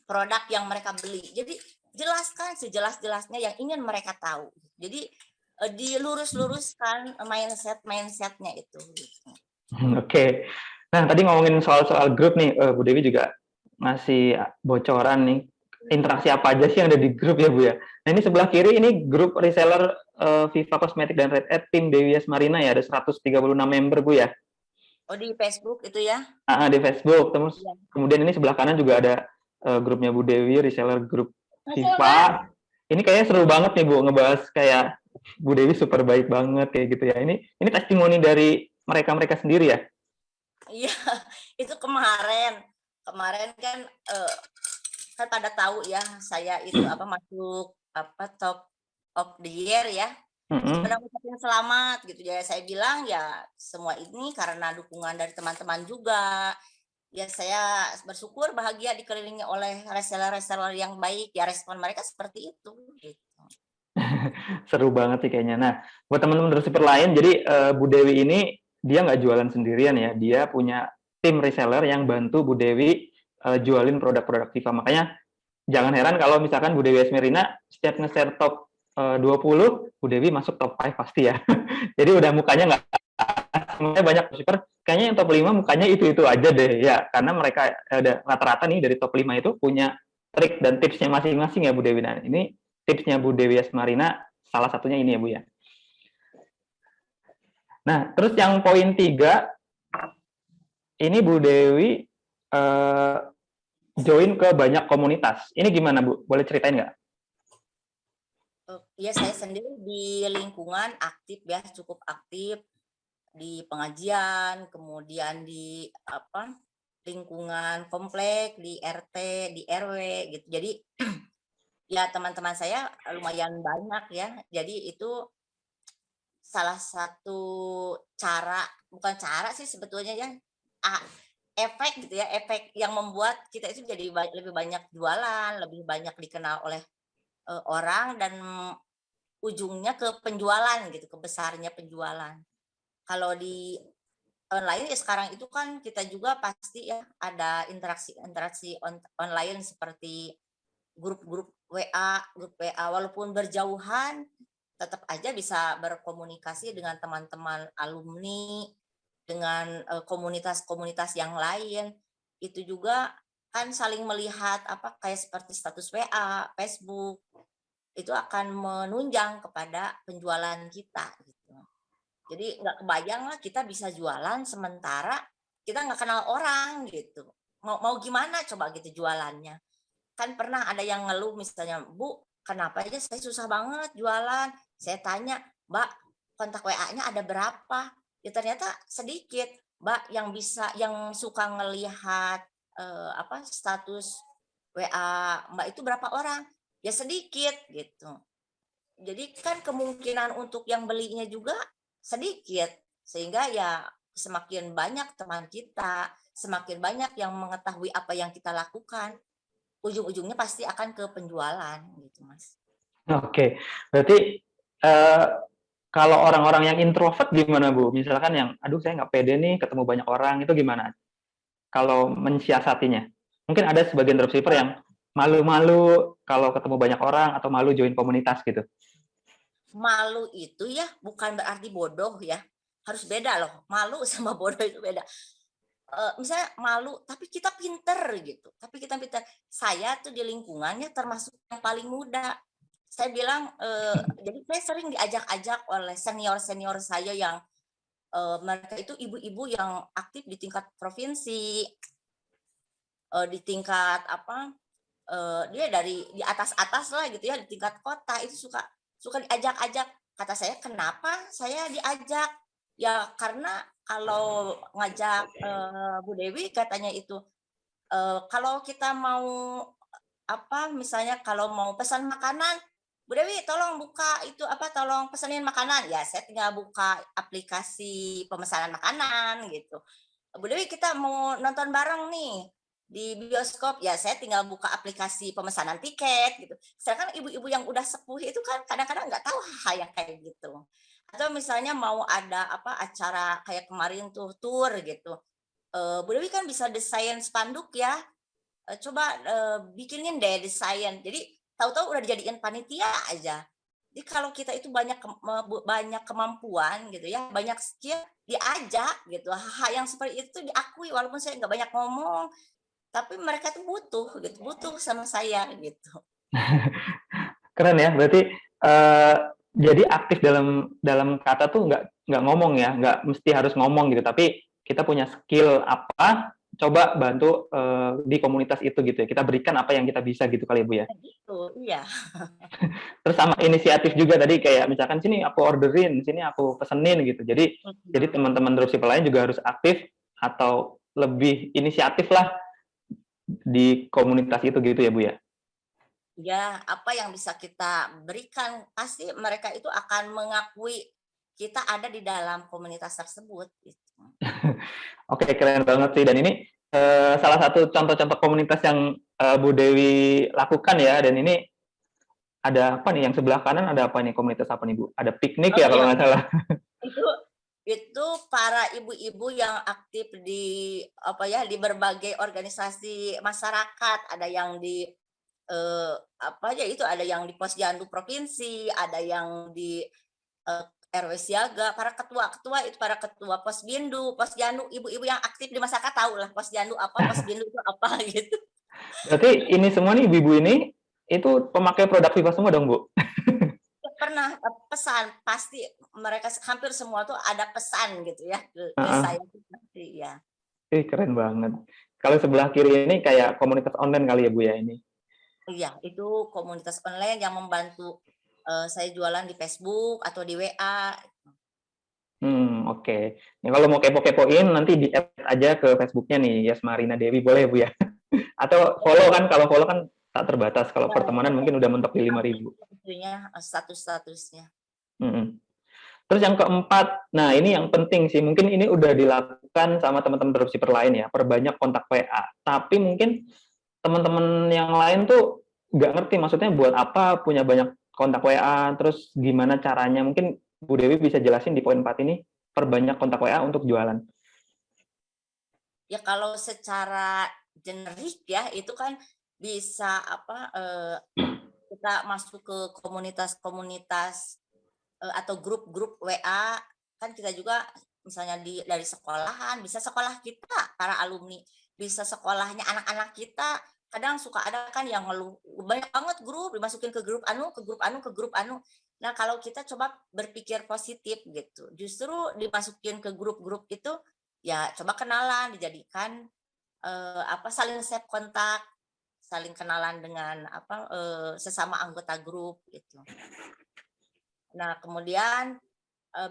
produk yang mereka beli. Jadi jelaskan sejelas-jelasnya yang ingin mereka tahu. Jadi dilurus-luruskan mindsetnya itu. Oke. Nah, tadi ngomongin soal grup nih, Bu Dewi juga ngasih bocoran nih, interaksi apa aja sih yang ada di grup ya, Bu ya? Nah, ini sebelah kiri ini grup reseller Viva Cosmetic dan Red Hat tim Dewi Asmarina ya, ada 136 member, Bu ya. Oh di Facebook itu ya? Di Facebook. Terus Iya. kemudian ini sebelah kanan juga ada grupnya Bu Dewi, reseller grup Viva. Ini kayaknya seru banget nih, Bu, ngebahas kayak Bu Dewi super baik banget kayak gitu ya. Ini testimoni dari mereka-mereka sendiri ya. Iya, itu kemarin kan kan pada tahu ya saya itu masuk top of the year ya. Itu pada ngucapin selamat gitu ya. Saya bilang ya semua ini karena dukungan dari teman-teman juga. Ya saya bersyukur bahagia dikelilingi oleh reseller-reseller yang baik. Ya respon mereka seperti itu gitu. Seru banget sih kayaknya. Nah, buat teman-teman dropshipper lain, jadi Bu Dewi ini dia nggak jualan sendirian ya. Dia punya tim reseller yang bantu Bu Dewi jualin produk-produk Viva. Makanya jangan heran kalau misalkan Bu Dewi Asmerina setiap nge-share top 20, Bu Dewi masuk top 5 pasti ya. Jadi udah mukanya nggak semuanya banyak dropshipper, kayaknya yang top 5 mukanya itu-itu aja deh ya. Karena mereka ada rata-rata nih dari top 5 itu punya trik dan tipsnya masing-masing ya Bu Dewi. Nah, ini tipsnya Bu Dewi Asmarina salah satunya ini ya Bu ya. Nah, terus yang poin 3 ini Bu Dewi join ke banyak komunitas. Ini gimana Bu? Boleh ceritain nggak? Ya saya sendiri di lingkungan aktif ya, cukup aktif di pengajian, kemudian di lingkungan komplek, di RT, di RW gitu. Jadi ya teman-teman saya lumayan banyak ya. Jadi itu salah satu cara, bukan cara sih sebetulnya ya, efek gitu ya, efek yang membuat kita itu jadi lebih banyak jualan, lebih banyak dikenal oleh orang dan ujungnya ke penjualan gitu, ke besarnya penjualan. Kalau di online ya sekarang itu kan kita juga pasti ya ada interaksi online seperti grup WA walaupun berjauhan tetap aja bisa berkomunikasi dengan teman-teman alumni, dengan komunitas-komunitas yang lain. Itu juga kan saling melihat kayak seperti status WA, Facebook, itu akan menunjang kepada penjualan kita gitu. Jadi nggak kebayang lah kita bisa jualan sementara kita nggak kenal orang gitu. Mau gimana coba gitu jualannya. Kan pernah ada yang ngeluh misalnya, "Bu, kenapa aja saya susah banget jualan?" Saya tanya, "Mbak, kontak WA-nya ada berapa?" Ya ternyata sedikit, Mbak, yang suka ngelihat status WA Mbak itu berapa orang? Ya sedikit gitu. Jadi kan kemungkinan untuk yang belinya juga sedikit, sehingga ya semakin banyak teman kita, semakin banyak yang mengetahui apa yang kita lakukan, ujung-ujungnya pasti akan ke penjualan gitu, Mas. Oke, berarti kalau orang-orang yang introvert gimana Bu? Misalkan yang, aduh saya nggak pede nih ketemu banyak orang, itu gimana? Kalau mensiasatinya? Mungkin ada sebagian dropshipper yang malu-malu kalau ketemu banyak orang atau malu join komunitas gitu. Malu itu ya bukan berarti bodoh ya, harus beda loh, malu sama bodoh itu beda. Misalnya malu tapi kita pinter gitu, Saya tuh di lingkungannya termasuk yang paling muda. Saya bilang, jadi saya sering diajak-ajak oleh senior-senior saya yang, mereka itu ibu-ibu yang aktif di tingkat provinsi, di tingkat dia di atas-atas lah gitu ya, di tingkat kota itu suka suka diajak-ajak. Kata saya, "Kenapa saya diajak?" Ya karena kalau ngajak, Bu Dewi katanya itu, kalau kita mau misalnya kalau mau pesan makanan, "Bu Dewi tolong buka itu tolong pesenin makanan." Ya saya tinggal buka aplikasi pemesanan makanan gitu. "Bu Dewi kita mau nonton bareng nih di bioskop." Ya saya tinggal buka aplikasi pemesanan tiket gitu. Sedangkan ibu-ibu yang udah sepuh itu kan kadang-kadang nggak tahu hal yang kayak gitu. Atau misalnya mau ada acara kayak kemarin tuh tour gitu, Bu Dewi kan bisa desain spanduk ya, coba, bikinin deh desain. Jadi tahu-tahu udah dijadiin panitia aja. Jadi kalau kita itu banyak kemampuan gitu ya, banyak skill, diajak gitu. Hal yang seperti itu diakui walaupun saya nggak banyak ngomong, tapi mereka tuh butuh gitu, butuh sama saya gitu. Keren ya, berarti jadi aktif dalam dalam kata tuh nggak ngomong ya, nggak mesti harus ngomong gitu, tapi kita punya skill apa, coba bantu di komunitas itu gitu ya. Kita berikan apa yang kita bisa gitu kali ya Bu ya. Gitu, iya. Terus sama inisiatif juga tadi kayak misalkan sini aku orderin, sini aku pesenin gitu. Jadi Mhm. teman-teman dropshipper lain juga harus aktif atau lebih inisiatif lah di komunitas itu gitu ya Bu ya. Ya, apa yang bisa kita berikan, pasti mereka itu akan mengakui kita ada di dalam komunitas tersebut gitu. Oke, keren banget sih. Dan ini salah satu contoh-contoh komunitas yang Bu Dewi lakukan ya. Dan ini ada apa nih? Yang sebelah kanan ada apa nih? Komunitas apa nih Bu? Ada piknik Oh ya kalau iya, nggak salah. itu itu para ibu-ibu yang aktif di berbagai organisasi masyarakat, ada yang ada yang di Posyandu provinsi, ada yang di eh, RW Siaga, para ketua Posyandu, ibu-ibu yang aktif di masyarakat tahu lah Posyandu itu apa gitu. Berarti ini semua nih ibu-ibu ini itu pemakai produk Viva semua dong Bu? Pernah pesan pasti mereka hampir semua tuh ada pesan gitu ya ke Heeh. saya tuh pasti ya. Keren banget. Kalau sebelah kiri ini kayak komunitas online kali ya Bu ya ini. Iya, itu komunitas online yang membantu saya jualan di Facebook atau di WA. Oke. Nah, kalau mau kepo-kepoin nanti di-add aja ke Facebooknya nih, Yasmarina Dewi, boleh ya, Bu ya? Atau follow kan, kalau follow kan tak terbatas, kalau Ya, pertemanan saya mungkin udah mentok di 5.000. itunya status-statusnya. Mm. Terus yang keempat, nah ini yang penting sih, mungkin ini udah dilakukan sama teman-teman dropshipper lain ya, perbanyak kontak WA. Tapi mungkin teman-teman yang lain tuh nggak ngerti maksudnya buat apa punya banyak kontak WA, terus gimana caranya. Mungkin Bu Dewi bisa jelasin di poin 4 ini, perbanyak kontak WA untuk jualan. Ya kalau secara generik ya itu kan bisa kita masuk ke komunitas-komunitas atau grup-grup WA, kan kita juga misalnya dari sekolahan, bisa sekolah kita para alumni, bisa sekolahnya anak-anak kita, kadang suka ada kan yang ngeluh, banyak banget grup, dimasukin ke grup anu, ke grup anu, ke grup anu. Nah, kalau kita coba berpikir positif gitu, justru dimasukin ke grup-grup itu ya coba kenalan, dijadikan saling save kontak, saling kenalan dengan sesama anggota grup gitu. Nah, kemudian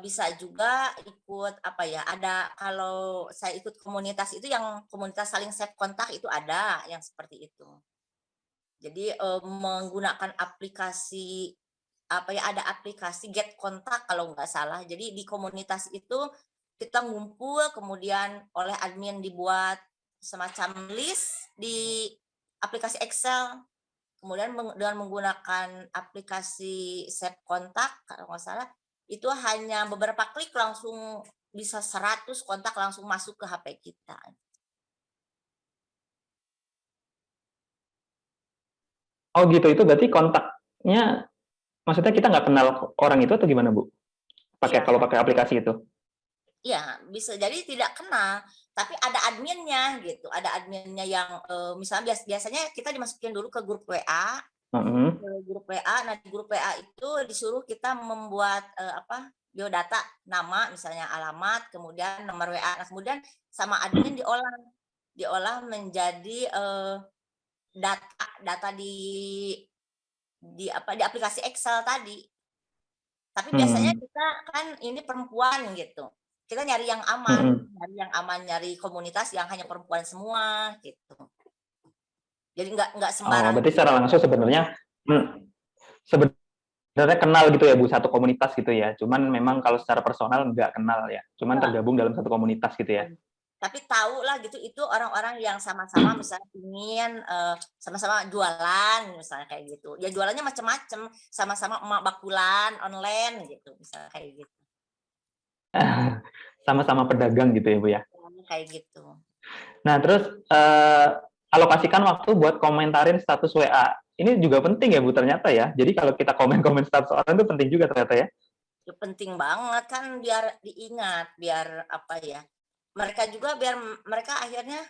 bisa juga ikut ada kalau saya ikut komunitas itu yang komunitas saling save kontak itu ada yang seperti itu. Jadi menggunakan aplikasi ada aplikasi Get Kontak kalau nggak salah. Jadi di komunitas itu kita ngumpul, kemudian oleh admin dibuat semacam list di aplikasi Excel. Kemudian dengan menggunakan aplikasi Save Kontak kalau nggak salah, itu hanya beberapa klik langsung bisa 100 kontak langsung masuk ke HP kita. Oh gitu, itu berarti kontaknya, maksudnya kita nggak kenal orang itu atau gimana Bu? Kalau pakai aplikasi itu? Iya, bisa jadi tidak kenal, tapi ada adminnya gitu. Ada adminnya yang misalnya biasanya kita dimasukin dulu ke grup WA. Ke grup WA. Nah, di grup WA itu disuruh kita membuat biodata, nama misalnya alamat, kemudian nomor WA. Nah, kemudian sama admin diolah menjadi data di aplikasi Excel tadi. Tapi biasanya kita kan ini perempuan gitu. Kita nyari yang aman, nyari komunitas yang hanya perempuan semua gitu. Jadi nggak sembarang. Berarti secara langsung sebenarnya kenal gitu ya Bu, satu komunitas gitu ya. Cuman memang kalau secara personal nggak kenal ya. Cuman tergabung dalam satu komunitas gitu ya. Tapi tahu lah gitu, itu orang-orang yang sama-sama misalnya ingin sama-sama jualan misalnya kayak gitu. Ya jualannya macam-macam, sama-sama emak bakulan online gitu, misalnya kayak gitu. Sama-sama pedagang gitu ya Bu ya. Kayak gitu. Nah terus alokasikan waktu buat komentarin status WA. Ini juga penting ya Bu ternyata ya. Jadi kalau kita komen-komen status orang itu penting juga ternyata ya. Ya, penting banget kan, biar diingat, biar mereka juga biar mereka akhirnya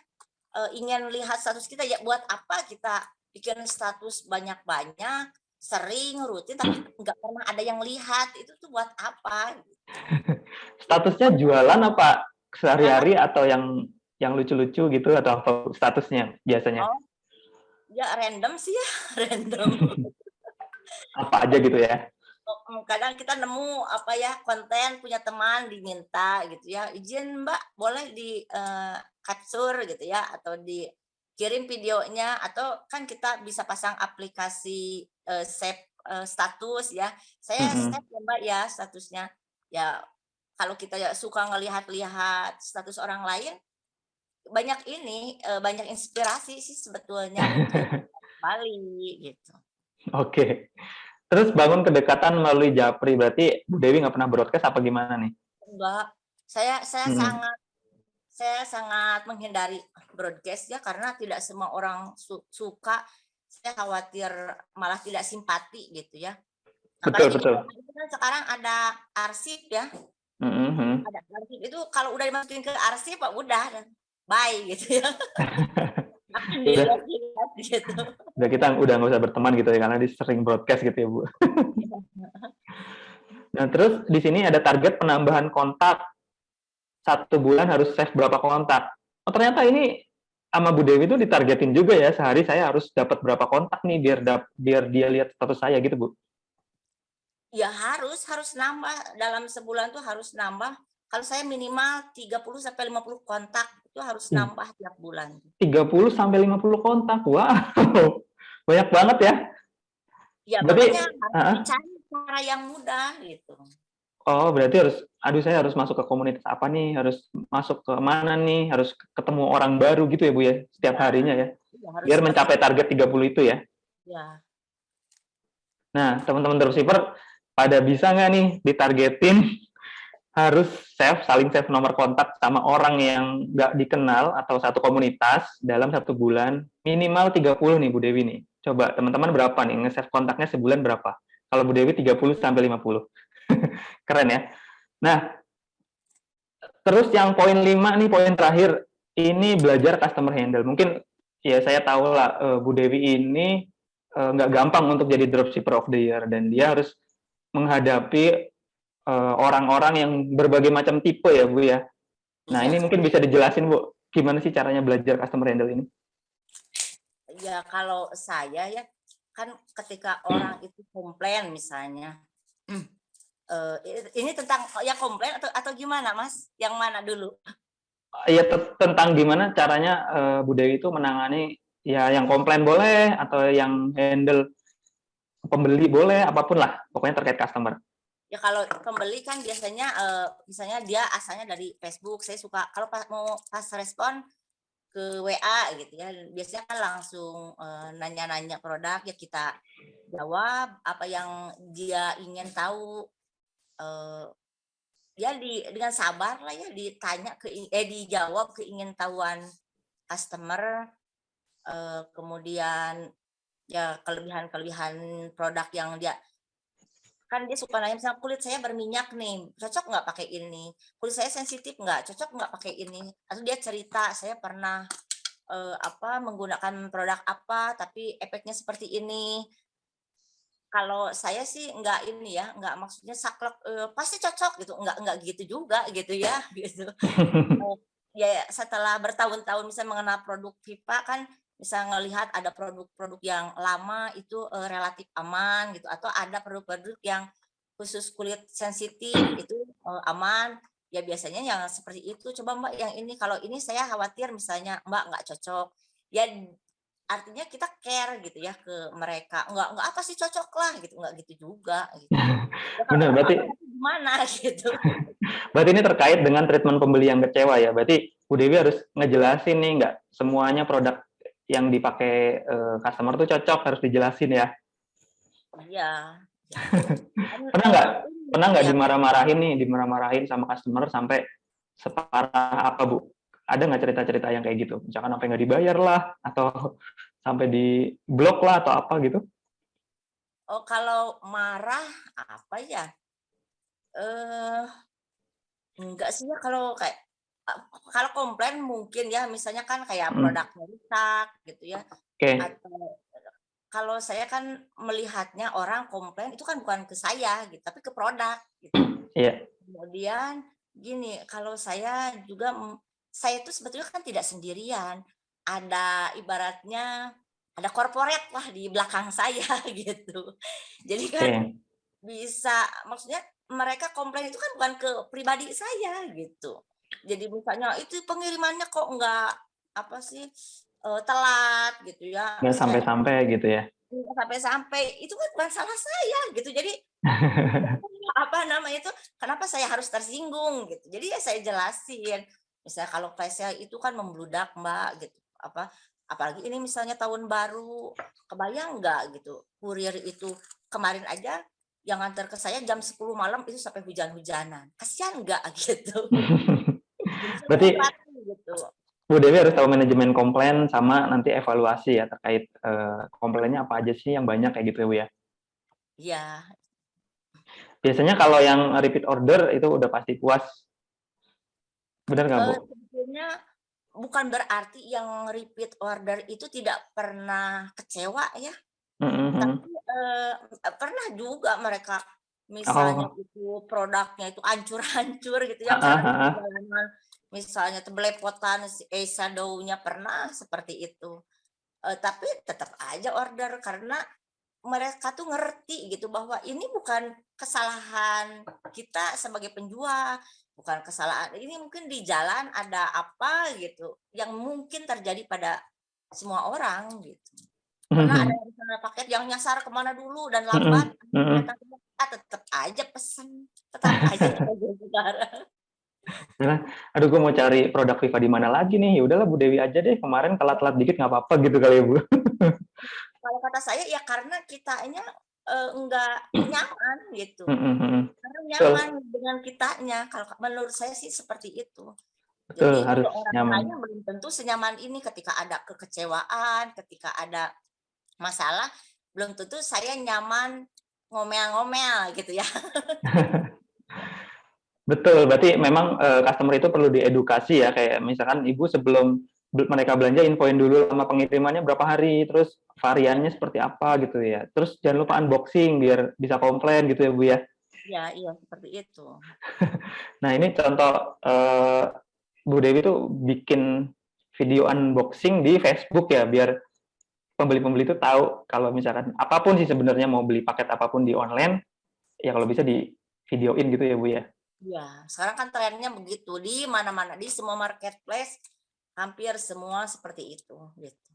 ingin lihat status kita. Ya buat apa kita bikin status banyak-banyak, sering, rutin, tapi nggak pernah ada yang lihat, itu tuh buat apa? Statusnya jualan apa sehari-hari atau yang lucu-lucu gitu atau apa statusnya biasanya? Oh, ya random sih ya, random. Apa aja gitu ya? Kadang kita nemu konten punya teman diminta gitu ya, izin Mbak boleh di capture gitu ya, atau dikirim videonya, atau kan kita bisa pasang aplikasi save status ya, saya save ya Mbak ya statusnya. Ya kalau kita ya suka ngelihat-lihat status orang lain, banyak inspirasi sih sebetulnya untuk Bali gitu. Oke. Terus bangun kedekatan melalui Japri, berarti Bu Dewi nggak pernah broadcast apa gimana nih? Enggak, saya sangat menghindari broadcast ya, karena tidak semua orang suka. Saya khawatir malah tidak simpati gitu ya. Apalagi Betul. itu kan sekarang ada arsip ya. Ada arsip itu, kalau udah dimasukin ke arsip udah bye gitu ya. Gitu. Udah kita nggak usah berteman gitu ya, karena dia sering broadcast gitu ya Bu. Nah terus di sini ada target penambahan kontak 1 bulan harus save berapa kontak. Oh ternyata ini sama Bu Dewi itu ditargetin juga ya, sehari saya harus dapat berapa kontak nih biar dia lihat status saya gitu Bu. Ya harus nambah, dalam sebulan tuh harus nambah. Kalau saya minimal 30-50 kontak itu harus nambah tiap bulan. 30-50 kontak, wow, banyak banget ya. Ya makanya harus dicari cara yang mudah gitu. Oh berarti saya harus masuk ke komunitas apa nih, harus masuk ke mana nih, harus ketemu orang baru gitu ya Bu ya, setiap harinya ya, biar mencapai target 30 itu ya. Ya. Nah teman-teman dropshipper pada bisa nggak nih ditargetin harus saling save nomor kontak sama orang yang nggak dikenal atau satu komunitas dalam 1 bulan, minimal 30 nih Bu Dewi nih. Coba teman-teman berapa nih nge-save kontaknya sebulan berapa? Kalau Bu Dewi 30-50. Keren ya. Nah, terus yang poin 5 nih, poin terakhir, ini belajar customer handle. Mungkin ya saya tahu lah Bu Dewi ini nggak gampang untuk jadi dropshipper of the year, dan dia harus menghadapi orang-orang yang berbagai macam tipe ya Bu ya. Nah, Iya, ini mungkin bisa dijelasin, Bu, gimana sih caranya belajar customer handle ini? ya kalau saya ya kan ketika orang itu komplain misalnya, ini tentang ya komplain atau gimana Mas? Yang mana dulu? Ya, tentang gimana caranya Bu Dewi itu menangani ya yang komplain boleh atau yang handle pembeli boleh, apapun lah, pokoknya terkait customer. Ya kalau pembeli kan biasanya misalnya dia asalnya dari Facebook, saya suka kalau mau pas respon ke WA gitu ya, biasanya kan langsung nanya-nanya produk ya kita jawab apa yang dia ingin tahu, ya dengan sabar lah ya ditanya dijawab keingintahuan customer, kemudian ya kelebihan-kelebihan produk yang dia kan dia suka nanya misalnya kulit saya berminyak nih, cocok nggak pakai ini? Kulit saya sensitif nggak, cocok nggak pakai ini? Atau dia cerita saya pernah menggunakan produk apa tapi efeknya seperti ini. Kalau saya sih nggak ini ya, nggak maksudnya saklek pasti cocok gitu, nggak gitu juga gitu ya gitu. Ya setelah bertahun-tahun misalnya mengenal produk Viva kan bisa ngelihat ada produk-produk yang lama itu relatif aman gitu atau ada produk-produk yang khusus kulit sensitif itu aman. Ya biasanya yang seperti itu, coba Mbak yang ini, kalau ini saya khawatir misalnya Mbak nggak cocok. Ya artinya kita care gitu ya ke mereka. Nggak apa sih cocok lah gitu, nggak gitu juga gitu. Ya kalau Benar, nggak berarti cocok nanti gimana gitu. berarti ini terkait dengan treatment pembeli yang kecewa ya. Berarti Bu Dewi harus ngejelasin nih, nggak semuanya produk yang dipakai customer tuh cocok, harus dijelasin ya. Iya. Ya. Kan, Pernah nggak pernah nggak ya dimarah-marahin sama customer sampai separah apa, Bu? Ada nggak cerita-cerita yang kayak gitu? Misalkan sampai nggak dibayar lah, atau sampai di blok lah, atau apa gitu? oh kalau marah apa ya? Eh enggak sih ya kalau kayak kalau komplain mungkin ya misalnya kan kayak Mm, produknya rusak gitu ya Oke, atau kalau saya kan melihatnya orang komplain itu kan bukan ke saya gitu tapi ke produk gitu. iya, Kemudian gini, kalau saya juga saya itu sebetulnya kan tidak sendirian. Ada ibaratnya ada korporat lah di belakang saya gitu. Jadi kan oke. bisa maksudnya mereka komplain itu kan bukan ke pribadi saya gitu. Jadi misalnya itu pengirimannya kok enggak apa sih telat gitu ya. Nggak Saya sampai-sampai gitu ya. sampai-sampai itu kan bukan salah saya gitu. Jadi apa namanya itu, kenapa saya harus tersinggung gitu. Jadi ya saya jelasin, misalnya kalau facial itu kan membludak Mbak gitu, apalagi ini misalnya tahun baru, kebayang nggak gitu, kurir itu kemarin aja yang nganter ke saya jam 10 malam itu sampai hujan-hujanan, kasihan nggak gitu. Jadi saya Berarti perhati gitu. Bu Dewi harus tahu manajemen komplain sama nanti evaluasi ya terkait komplainnya apa aja sih yang banyak kayak gitu ya, Bu ya. Iya, Biasanya kalau yang repeat order itu udah pasti puas, benar nggak, Bu? sebetulnya bukan berarti yang repeat order itu tidak pernah kecewa ya. Mhm. Tapi, pernah juga mereka misalnya Oh, itu produknya itu hancur-hancur gitu ya heeh, karena di heeh. perjalanan misalnya tuh belepotan eyeshadow-nya pernah seperti itu. Tapi tetap aja order karena mereka tuh ngerti gitu bahwa ini bukan kesalahan kita sebagai penjual, bukan kesalahan ini mungkin di jalan ada apa gitu yang mungkin terjadi pada semua orang gitu. Pernah ada yang misalnya paket yang nyasar kemana dulu dan lambat, Mhm, mhm. datang tetep aja pesen, tetap aja sebagai saudara. Bilang, "Aduh, gue mau cari produk Viva di mana lagi nih? Ya udahlah Bu Dewi aja deh, kemarin telat-telat dikit nggak apa-apa," gitu kali ya, Bu? Kalau kata saya ya karena kitanya, enggak nyaman gitu, Mhm, mhm. karena nyaman Betul, dengan kitanya, kalau menurut saya sih seperti itu. betul, Jadi harus juga orang nyaman. lain belum tentu senyaman ini ketika ada kekecewaan, ketika ada masalah, belum tentu saya nyaman ngomel-ngomel gitu ya. Betul, berarti memang customer itu perlu diedukasi ya, kayak misalkan Ibu sebelum mereka belanja infoin dulu sama pengirimannya berapa hari, terus Iya variannya seperti apa gitu ya. Terus jangan lupa unboxing biar bisa komplain gitu ya, Bu ya. iya iya, seperti itu. Nah, ini contoh Bu Dewi tuh bikin video unboxing di Facebook ya, biar pembeli-pembeli itu tahu kalau misalkan apapun sih sebenarnya mau beli paket apapun di online, ya kalau bisa di videoin gitu ya Bu ya. Ya, sekarang kan trennya begitu di mana-mana di semua marketplace hampir semua seperti itu gitu.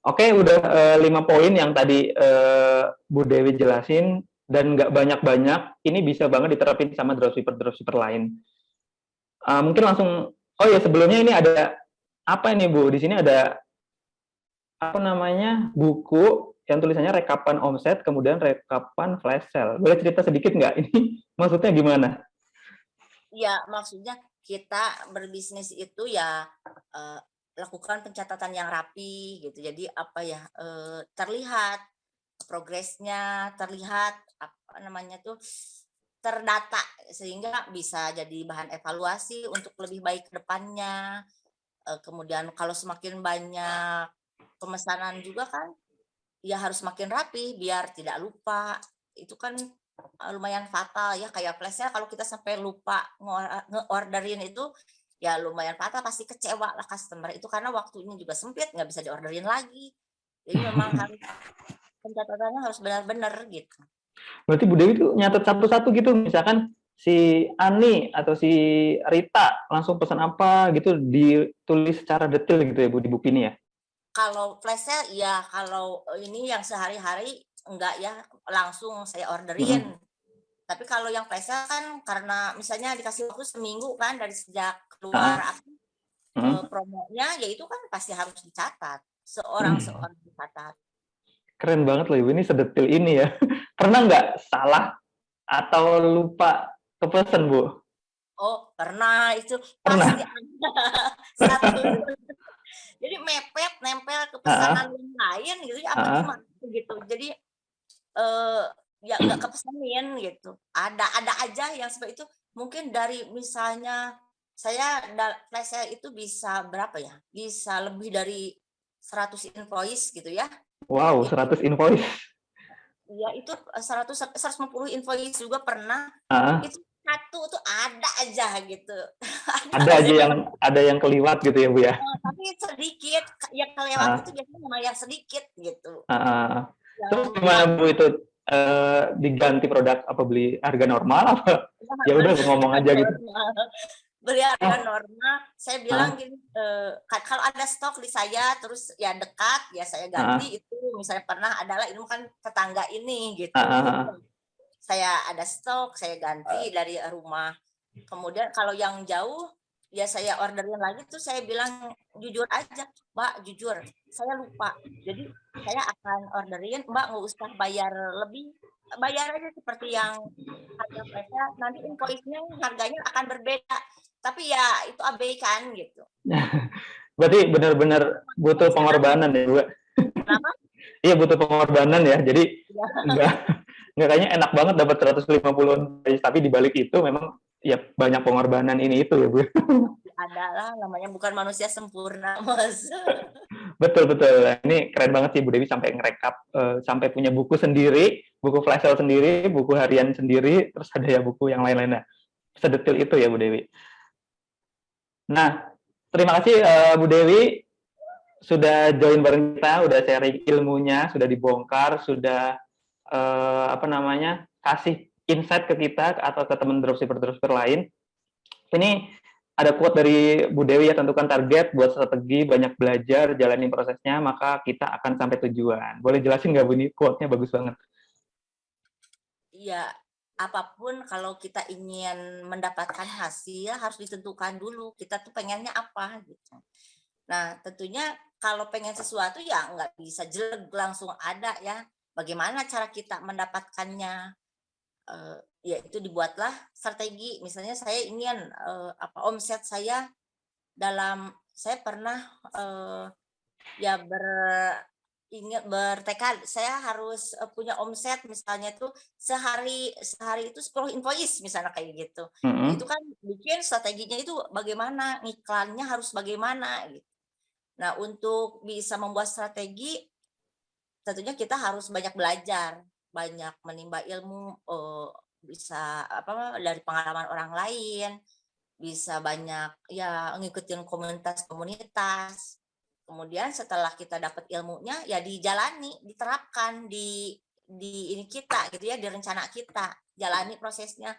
Oke, udah 5 poin yang tadi Bu Dewi jelasin dan nggak banyak-banyak. Ini bisa banget diterapin sama dropshipper lain. Mungkin langsung, oh ya sebelumnya ini ada apa ini Bu? Di sini ada apa namanya buku yang tulisannya rekapan omset, kemudian rekapan flash sale. Boleh cerita sedikit nggak? Ini maksudnya gimana? Ya, maksudnya kita berbisnis itu ya lakukan pencatatan yang rapi gitu. Jadi apa ya terlihat progresnya, terlihat apa namanya tuh terdata sehingga bisa jadi bahan evaluasi untuk lebih baik ke depannya. Kemudian kalau semakin banyak pemesanan juga kan ya harus makin rapi biar tidak lupa. Itu kan lumayan fatal ya kayak flashnya kalau kita sampai lupa nge-orderin itu ya lumayan fatal, pasti kecewa lah customer itu karena waktunya juga sempit nggak bisa diorderin lagi. Jadi memang harus pencatatannya harus benar-benar gitu. Berarti Bu Dewi tuh nyatet satu-satu gitu, misalkan si Ani atau si Rita langsung pesan apa gitu ditulis secara detail gitu ya Bu di buku ini ya. Kalau flash sale ya kalau ini yang sehari-hari enggak ya langsung saya orderin. Mm-mm. Tapi kalau yang flash sale kan karena misalnya dikasih waktu seminggu kan dari sejak keluar Ah, apa mm. promonya, ya itu kan pasti harus dicatat. Hmm, Seorang dicatat. keren banget loh Ibu, ini sedetil ini ya. Pernah nggak salah atau lupa kepesan Bu? Oh, pernah itu pasti Pernah. ada satu. Jadi mepet nempel ke pesanan Ah, yang lain gitu ya apa ah, gimana gitu. Jadi eh ya nggak kepesanin gitu. Ada aja yang seperti itu. Mungkin dari misalnya flash sale itu bisa berapa ya? Bisa lebih dari 100 invoice gitu ya. wow, Itu 100 invoice. ya itu 150 invoice juga pernah. Ah, Itu satu tuh ada aja gitu. Ada ada aja aja yang yang ada yang keliwat gitu ya Bu ya. tapi sedikit, yang kelewat itu Ah, biasanya memang yang sedikit gitu. ah, ah. Terus Yang gimana Bu itu diganti produk apa beli harga normal apa? Ya udah beli ngomong harga aja gitu. normal. Beli harga Oh, normal, saya bilang ah, gini, kalau ada stok di saya terus ya dekat, ya saya ah, ganti itu. Misalnya pernah adalah ini kan tetangga ini ah, gitu. ah, ah. Saya ada stok, saya ganti dari rumah. Kemudian kalau yang jauh, ya saya orderin lagi tuh saya bilang jujur aja, Mbak jujur, saya lupa. Jadi saya akan orderin, Mbak nggak usah bayar lebih, bayar aja seperti yang harga mereka, nanti invoice-nya harganya akan berbeda. Tapi ya itu abaikan gitu. Berarti benar-benar butuh Sekarang pengorbanan ya Bu. kenapa? Iya butuh pengorbanan ya. Jadi Ya, enggak kayaknya enak banget dapat 150 invoice, tapi di balik itu memang ya banyak pengorbanan ini itu ya Bu. adalah namanya bukan manusia sempurna, Mas. Betul betul. Ini keren banget sih Bu Dewi sampai ngerekap sampai punya buku sendiri, buku flash sale sendiri, buku harian sendiri, terus ada ya buku yang lain-lainnya. Sedetil itu ya Bu Dewi. Nah, terima kasih Bu Dewi sudah join bareng kita, udah sharing ilmunya, sudah dibongkar, sudah apa namanya kasih insight ke kita atau ke teman dropshipper lain. Ini ada quote dari Bu Dewi ya, tentukan target, buat strategi, banyak belajar, jalani prosesnya, maka kita akan sampai tujuan. Boleh jelasin nggak Bu, ini quote-nya bagus banget. Iya, apapun kalau kita ingin mendapatkan hasil harus ditentukan dulu kita tuh pengennya apa gitu. Nah, tentunya kalau pengen sesuatu ya nggak bisa jelek langsung ada ya. Bagaimana cara kita mendapatkannya? Ya itu dibuatlah strategi. Misalnya saya ingin omset saya saya pernah ya ingat bertekad saya harus punya omset misalnya tuh sehari sehari itu 10 invoice misalnya kayak gitu. Nah, itu Mm-hmm. kan bikin strateginya itu bagaimana, iklannya harus bagaimana gitu. Nah, untuk bisa membuat strategi tentunya kita harus banyak belajar, banyak menimba ilmu bisa apa dari pengalaman orang lain. bisa banyak ya ngikutin komunitas-komunitas. Kemudian setelah kita dapat ilmunya ya dijalani, diterapkan di ini kita gitu ya, di rencana kita. Jalani prosesnya.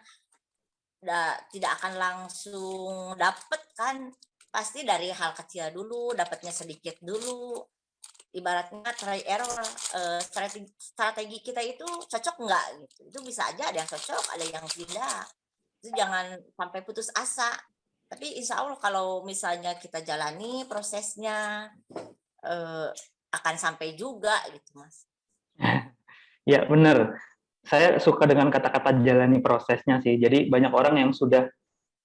Tidak akan langsung dapet kan, pasti dari hal kecil dulu, dapatnya sedikit dulu. Ibaratnya try error, strategi kita itu cocok nggak gitu. Itu bisa aja ada yang cocok, ada yang tidak. Itu jangan sampai putus asa. Tapi insya Allah kalau misalnya kita jalani prosesnya, akan sampai juga gitu Mas. Ya, benar. Saya suka dengan kata-kata jalani prosesnya sih. Jadi banyak orang yang sudah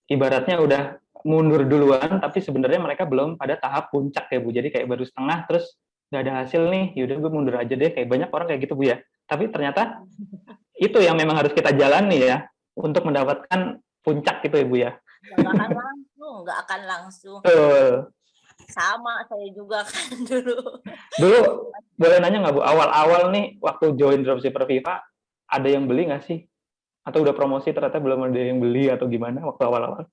ibaratnya udah mundur duluan, tapi sebenarnya mereka belum pada tahap puncak ya Bu. Jadi kayak baru setengah, terus nggak ada hasil nih, yaudah gue mundur aja deh. Kayak banyak orang kayak gitu Bu ya. Tapi ternyata itu yang memang harus kita jalani ya, untuk mendapatkan puncak gitu ya Bu ya. Nggak akan langsung. Betul. Sama saya juga kan dulu. Dulu boleh nanya nggak Bu, awal-awal nih waktu join Dropshipper Viva, ada yang beli nggak sih? Atau udah promosi ternyata belum ada yang beli atau gimana waktu awal-awal?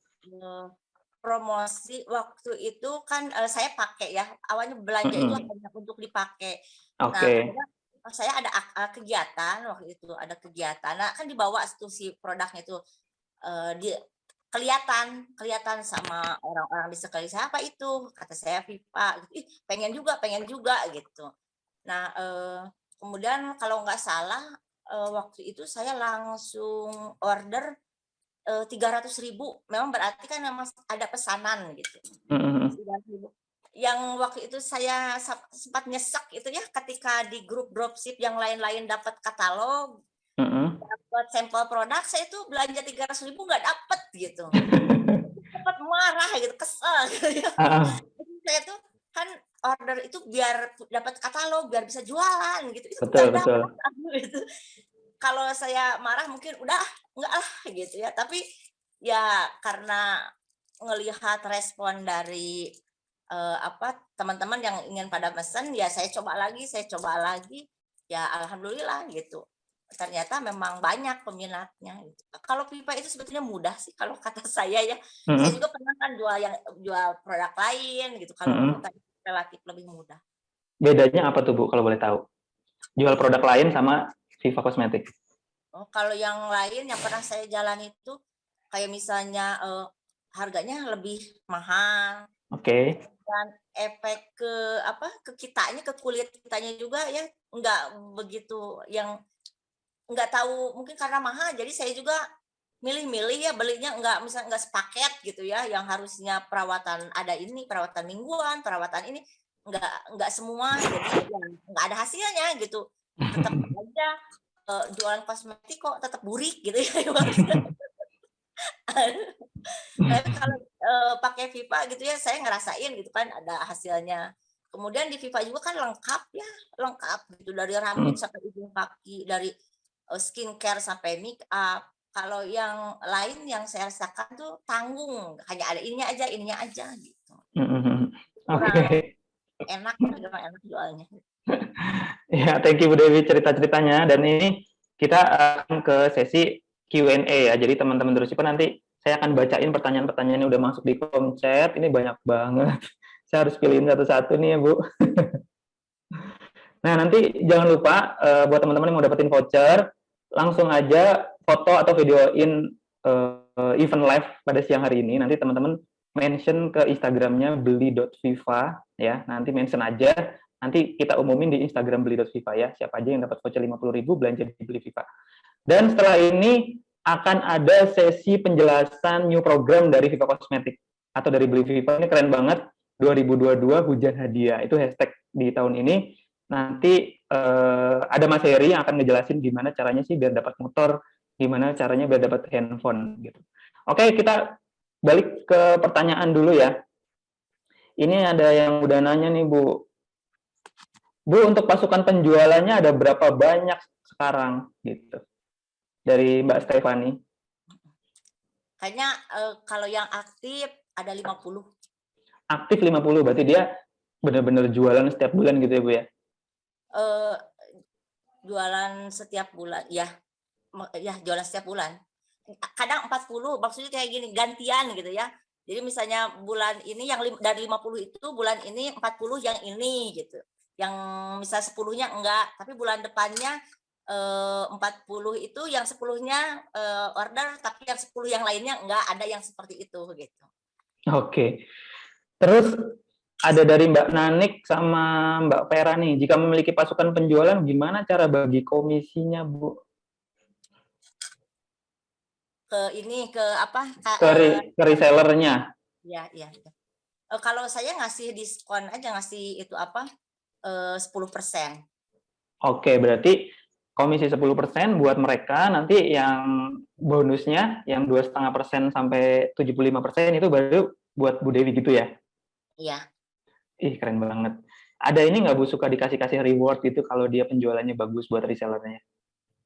Promosi waktu itu kan saya pakai ya, awalnya belanja itu hanya untuk dipakai. Nah, kemudian saya ada kegiatan waktu itu, ada kegiatan. Nah, kan dibawa tuh si produknya itu kelihatan sama orang-orang di sekeliling saya, apa itu? Kata saya Viva, ih pengen juga gitu. Nah, kemudian kalau nggak salah waktu itu saya langsung order 300.000, memang berarti kan memang ada pesanan gitu. 300.000. Yang waktu itu saya sempat nyesek itu ya, ketika di grup dropship yang lain-lain dapat katalog, dapat sampel produk, saya itu belanja 300.000 nggak dapet gitu. Sempat marah gitu, kesel gitu ya. Saya tuh kan order itu biar dapat katalog, biar bisa jualan gitu. Itu betul. Gitu. Kalau saya marah mungkin udah enggak lah gitu ya, tapi ya karena ngelihat respon dari teman-teman yang ingin pada pesan, ya saya coba lagi, ya alhamdulillah gitu. Ternyata memang banyak peminatnya gitu. Kalau pipa itu sebetulnya mudah sih kalau kata saya ya. Saya juga pernah kan jual produk lain gitu. Kalau pipa itu relatif lebih mudah. Bedanya apa tuh Bu kalau boleh tahu? Jual produk lain sama Viva Cosmetic. Oh, kalau yang lain yang pernah saya jalan itu kayak misalnya harganya lebih mahal. Oke. Dan efek ke kitanya, ke kulit kitanya juga ya nggak begitu, yang nggak tahu mungkin karena mahal jadi saya juga milih-milih ya belinya misalnya nggak sepaket gitu ya, yang harusnya perawatan ada ini, perawatan mingguan, perawatan ini nggak semua, jadi ya nggak ada hasilnya gitu. Tetap aja jualan kosmetik kok tetap burik gitu ya. Tapi kalau pakai Viva gitu ya saya ngerasain gitu kan ada hasilnya. Kemudian di Viva juga kan lengkap gitu, dari rambut sampai ujung kaki, dari skincare sampai make up. Kalau yang lain yang saya rasakan tuh tanggung, hanya ada ininya aja gitu. Oke. Enak jualnya. Ya, thank you Bu Dewi cerita-ceritanya, dan ini kita akan ke sesi Q&A ya. Jadi teman-teman Dropshipper nanti saya akan bacain pertanyaan-pertanyaan yang udah masuk di kolom chat. Ini banyak banget. Saya harus pilihin satu-satu nih ya Bu. Nah, nanti jangan lupa buat teman-teman yang mau dapetin voucher, langsung aja foto atau videoin event live pada siang hari ini. Nanti teman-teman mention ke Instagramnya beli.viva ya. Nanti mention aja. Nanti kita umumin di Instagram beli.viva ya. Siapa aja yang dapat voucher 50.000 belanja di Beli Viva. Dan setelah ini akan ada sesi penjelasan new program dari Viva Cosmetic atau dari Beli Viva. Ini keren banget. 2022 hujan hadiah. Itu hashtag di tahun ini. Nanti ada Mas Heri yang akan ngejelasin gimana caranya sih biar dapat motor, gimana caranya biar dapat handphone gitu. Oke, kita balik ke pertanyaan dulu ya. Ini ada yang udah nanya nih Bu. Bu, untuk pasukan penjualannya ada berapa banyak sekarang gitu? Dari Mbak Stefani. Kayaknya kalau yang aktif ada 50. Aktif 50, berarti dia benar-benar jualan setiap bulan gitu ya Bu ya? Jualan setiap bulan, ya jualan setiap bulan. kadang 40, maksudnya kayak gini, gantian gitu ya. Jadi misalnya bulan ini yang dari 50 itu bulan ini 40 yang ini gitu. Yang misal 10-nya enggak, tapi bulan depannya 40 itu yang 10-nya order, tapi yang 10 yang lainnya enggak, ada yang seperti itu gitu. Oke. Terus ada dari Mbak Nanik sama Mbak Vera nih. Jika memiliki pasukan penjualan, gimana cara bagi komisinya, Bu? Ke apa? Ke resellernya. Ya, ya. Kalau saya ngasih diskon aja, ngasih itu apa? 10%. Oke, berarti komisi 10% buat mereka, nanti yang bonusnya yang 2,5% sampai 75% itu baru buat Bu Dewi gitu ya? Iya. Ih, keren banget. Ada ini nggak Bu, suka dikasih-kasih reward gitu kalau dia penjualannya bagus buat resellernya?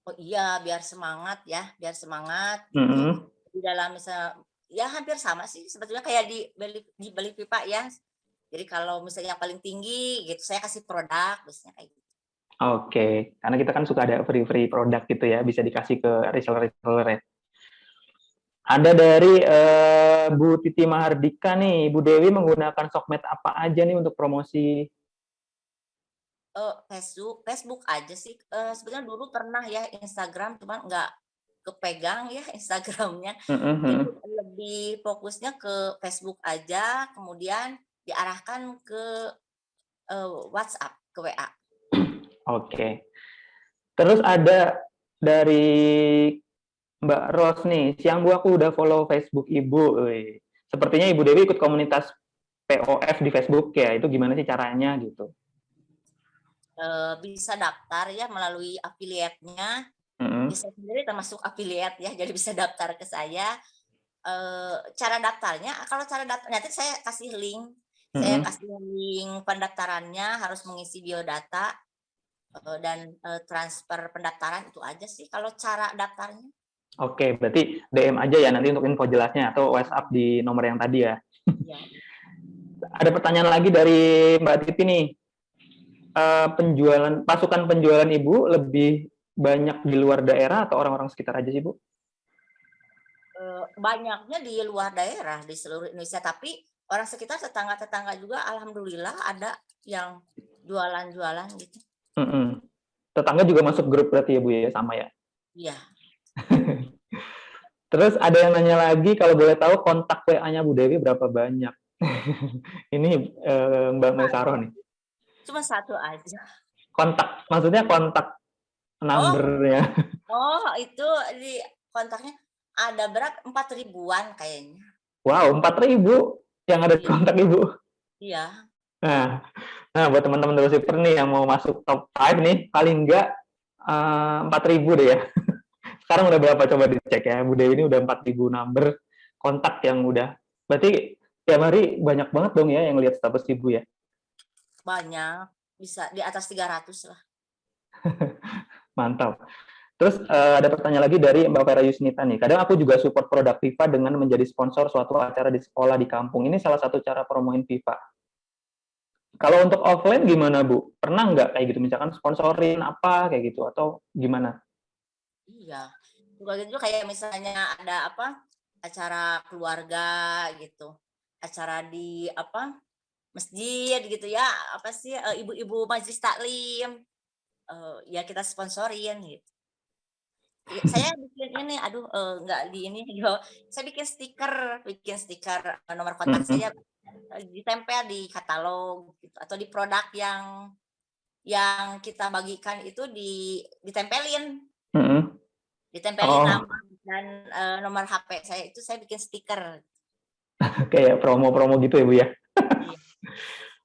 Oh iya, biar semangat ya, biar semangat gitu. Mm-mm. Di dalam misal ya hampir sama sih sebetulnya kayak di beli pipa ya. Jadi kalau misalnya yang paling tinggi gitu, saya kasih produk biasanya kayak gitu. Oke, karena kita kan suka ada free produk gitu ya, bisa dikasih ke reseller-reseller ya. Ada dari Bu Titi Mahardika nih, Bu Dewi menggunakan sosmed apa aja nih untuk promosi? Facebook aja sih. Sebenarnya dulu pernah ya Instagram, cuman nggak kepegang ya Instagramnya. Jadi Mm-mm. lebih fokusnya ke Facebook aja, kemudian diarahkan ke WhatsApp, ke WA. Oke. Terus ada dari Mbak Ros nih, siang Bu aku udah follow Facebook Ibu. Wih. Sepertinya Ibu Dewi ikut komunitas POF di Facebook ya, itu gimana sih caranya gitu? Bisa daftar ya melalui affiliate-nya. Ya, Mm-mm. saya sendiri termasuk affiliate ya, jadi bisa daftar ke saya. Cara daftarnya, kalau cara daftar nanti saya Mm-mm. kasih link pendaftarannya, harus mengisi biodata dan transfer pendaftaran, itu aja sih kalau cara daftarnya. Oke, berarti DM aja ya nanti untuk info jelasnya atau WhatsApp di nomor yang tadi ya. Ya. Ada pertanyaan lagi dari Mbak Titi nih. Pasukan penjualan Ibu lebih banyak di luar daerah atau orang-orang sekitar aja sih, Bu? Banyaknya di luar daerah di seluruh Indonesia, tapi orang sekitar tetangga-tetangga juga alhamdulillah ada yang jualan-jualan gitu. Mm-mm. Tetangga juga masuk grup berarti ya, Bu ya, sama ya. Iya. Terus ada yang nanya lagi, kalau boleh tahu kontak WA-nya Bu Dewi berapa banyak? Ini Mbak Maisaro nih. Cuma satu aja. Kontak, maksudnya kontak Oh, numbernya. itu di kontaknya ada berapa? 4 ribuan kayaknya. Wow, 4.000 yang ada di Iya, kontak Ibu. iya. Nah, buat teman-teman dropshipper nih yang mau masuk top 5 nih, paling enggak 4.000 deh ya. Sekarang udah berapa coba dicek ya. Bu Dewi ini udah 4.000 number kontak yang udah. Berarti tiap hari banyak banget dong ya yang lihat status Ibu ya. Banyak, bisa di atas 300 lah. Mantap. Terus ada pertanyaan lagi dari Mbak Vera Yusnita nih. Kadang aku juga support produk FIFA dengan menjadi sponsor suatu acara di sekolah di kampung. Ini salah satu cara promoin FIFA. Kalau untuk offline gimana Bu? Pernah nggak kayak gitu? Misalkan sponsorin apa kayak gitu atau gimana? Iya. Juga gitu kayak misalnya ada apa? Acara keluarga gitu. Acara di apa? Masjid gitu ya. Apa sih ibu-ibu majelis taklim. Ya kita sponsorin gitu. Saya bikin ini, aduh nggak di ini, saya bikin stiker nomor kontak saya Mm-mm. ditempel di katalog gitu, atau di produk yang kita bagikan itu ditempelin Mm-mm. ditempelin Oh, nama dan nomor HP saya, itu saya bikin stiker. kayak promo-promo gitu ya Bu ya. Iya.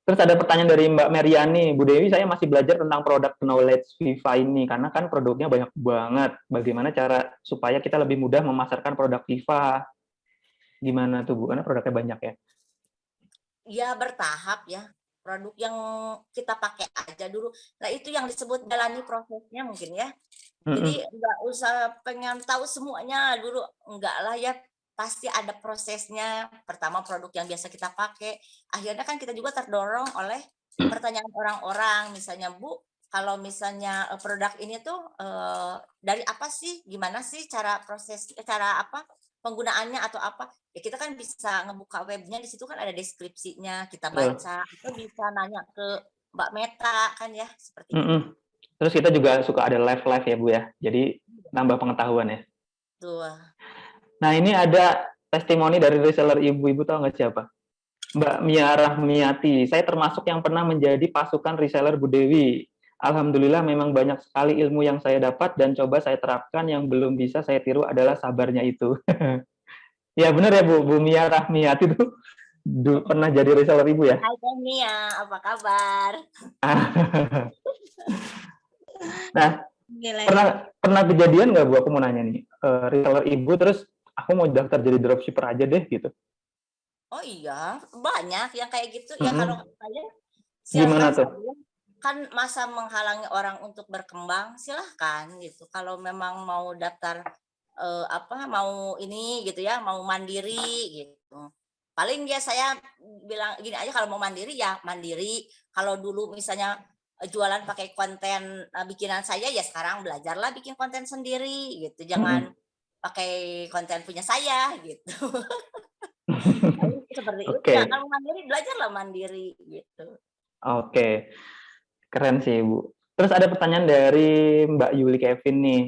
Terus ada pertanyaan dari Mbak Meriani, Bu Dewi, saya masih belajar tentang produk knowledge FIFA ini karena kan produknya banyak banget. Bagaimana cara supaya kita lebih mudah memasarkan produk FIFA? Gimana tuh Bu? Karena produknya banyak ya. Ya bertahap ya, produk yang kita pakai aja dulu. Nah itu yang disebut jalani prosesnya mungkin ya. Jadi Mm-mm. nggak usah pengen tahu semuanya dulu, enggak lah ya, pasti ada prosesnya. Pertama produk yang biasa kita pakai, akhirnya kan kita juga terdorong oleh pertanyaan orang-orang, misalnya Bu, kalau misalnya produk ini tuh dari apa sih, gimana sih cara penggunaannya atau apa, ya kita kan bisa ngebuka webnya, di situ kan ada deskripsinya, kita Betul. baca, atau bisa nanya ke Mbak Meta kan ya, seperti itu. Mm-mm. Terus kita juga suka ada live-live ya Bu ya, jadi nambah pengetahuan ya. Tuh. Nah ini ada testimoni dari reseller ibu-ibu, tahu nggak siapa? Mbak Mia Rahmiati. Saya termasuk yang pernah menjadi pasukan reseller Bu Dewi. Alhamdulillah memang banyak sekali ilmu yang saya dapat dan coba saya terapkan. Yang belum bisa saya tiru adalah sabarnya itu. Ya benar ya Bu Mia Rahmiati itu pernah jadi reseller ibu ya? Hai Teh Mia, apa kabar? Nah, Gila. pernah kejadian nggak Bu? Aku mau nanya nih, reseller ibu terus aku mau daftar jadi dropshipper aja deh gitu. Oh iya, banyak yang kayak gitu ya. Kalau Mm-mm. saya Gimana silahkan tuh? saja, kan masa menghalangi orang untuk berkembang, silahkan gitu. Kalau memang mau daftar mau ini gitu ya, mau mandiri gitu. Paling ya saya bilang gini aja, kalau mau mandiri ya mandiri. Kalau dulu misalnya jualan pakai konten bikinan saya, ya sekarang belajarlah bikin konten sendiri gitu. Jangan Mm-mm. pakai konten punya saya gitu. Paling seperti itu ya, Oke, kalau mandiri belajarlah mandiri gitu. oke. Keren sih, Bu. Terus ada pertanyaan dari Mbak Yuli Kevin nih.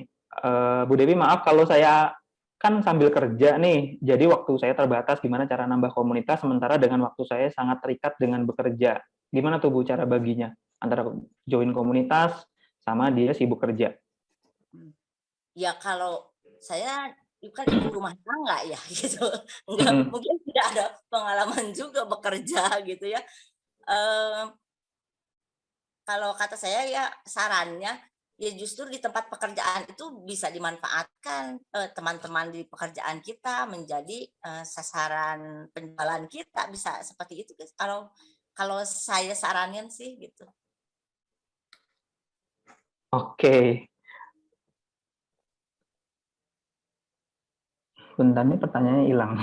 Bu Dewi, maaf kalau saya kan sambil kerja nih, jadi waktu saya terbatas, gimana cara nambah komunitas, sementara dengan waktu saya sangat terikat dengan bekerja. Gimana tuh, Bu, cara baginya? Antara join komunitas, sama dia sibuk kerja. Ya kalau saya kan ibu rumah tangga ya gitu, enggak, Mm-mm. mungkin tidak ada pengalaman juga bekerja gitu ya. Kalau kata saya ya sarannya, ya justru di tempat pekerjaan itu bisa dimanfaatkan teman-teman di pekerjaan kita menjadi sasaran penjualan kita, bisa seperti itu kalau kalau saya saranin sih gitu. Oke. Bentar nih pertanyaannya hilang.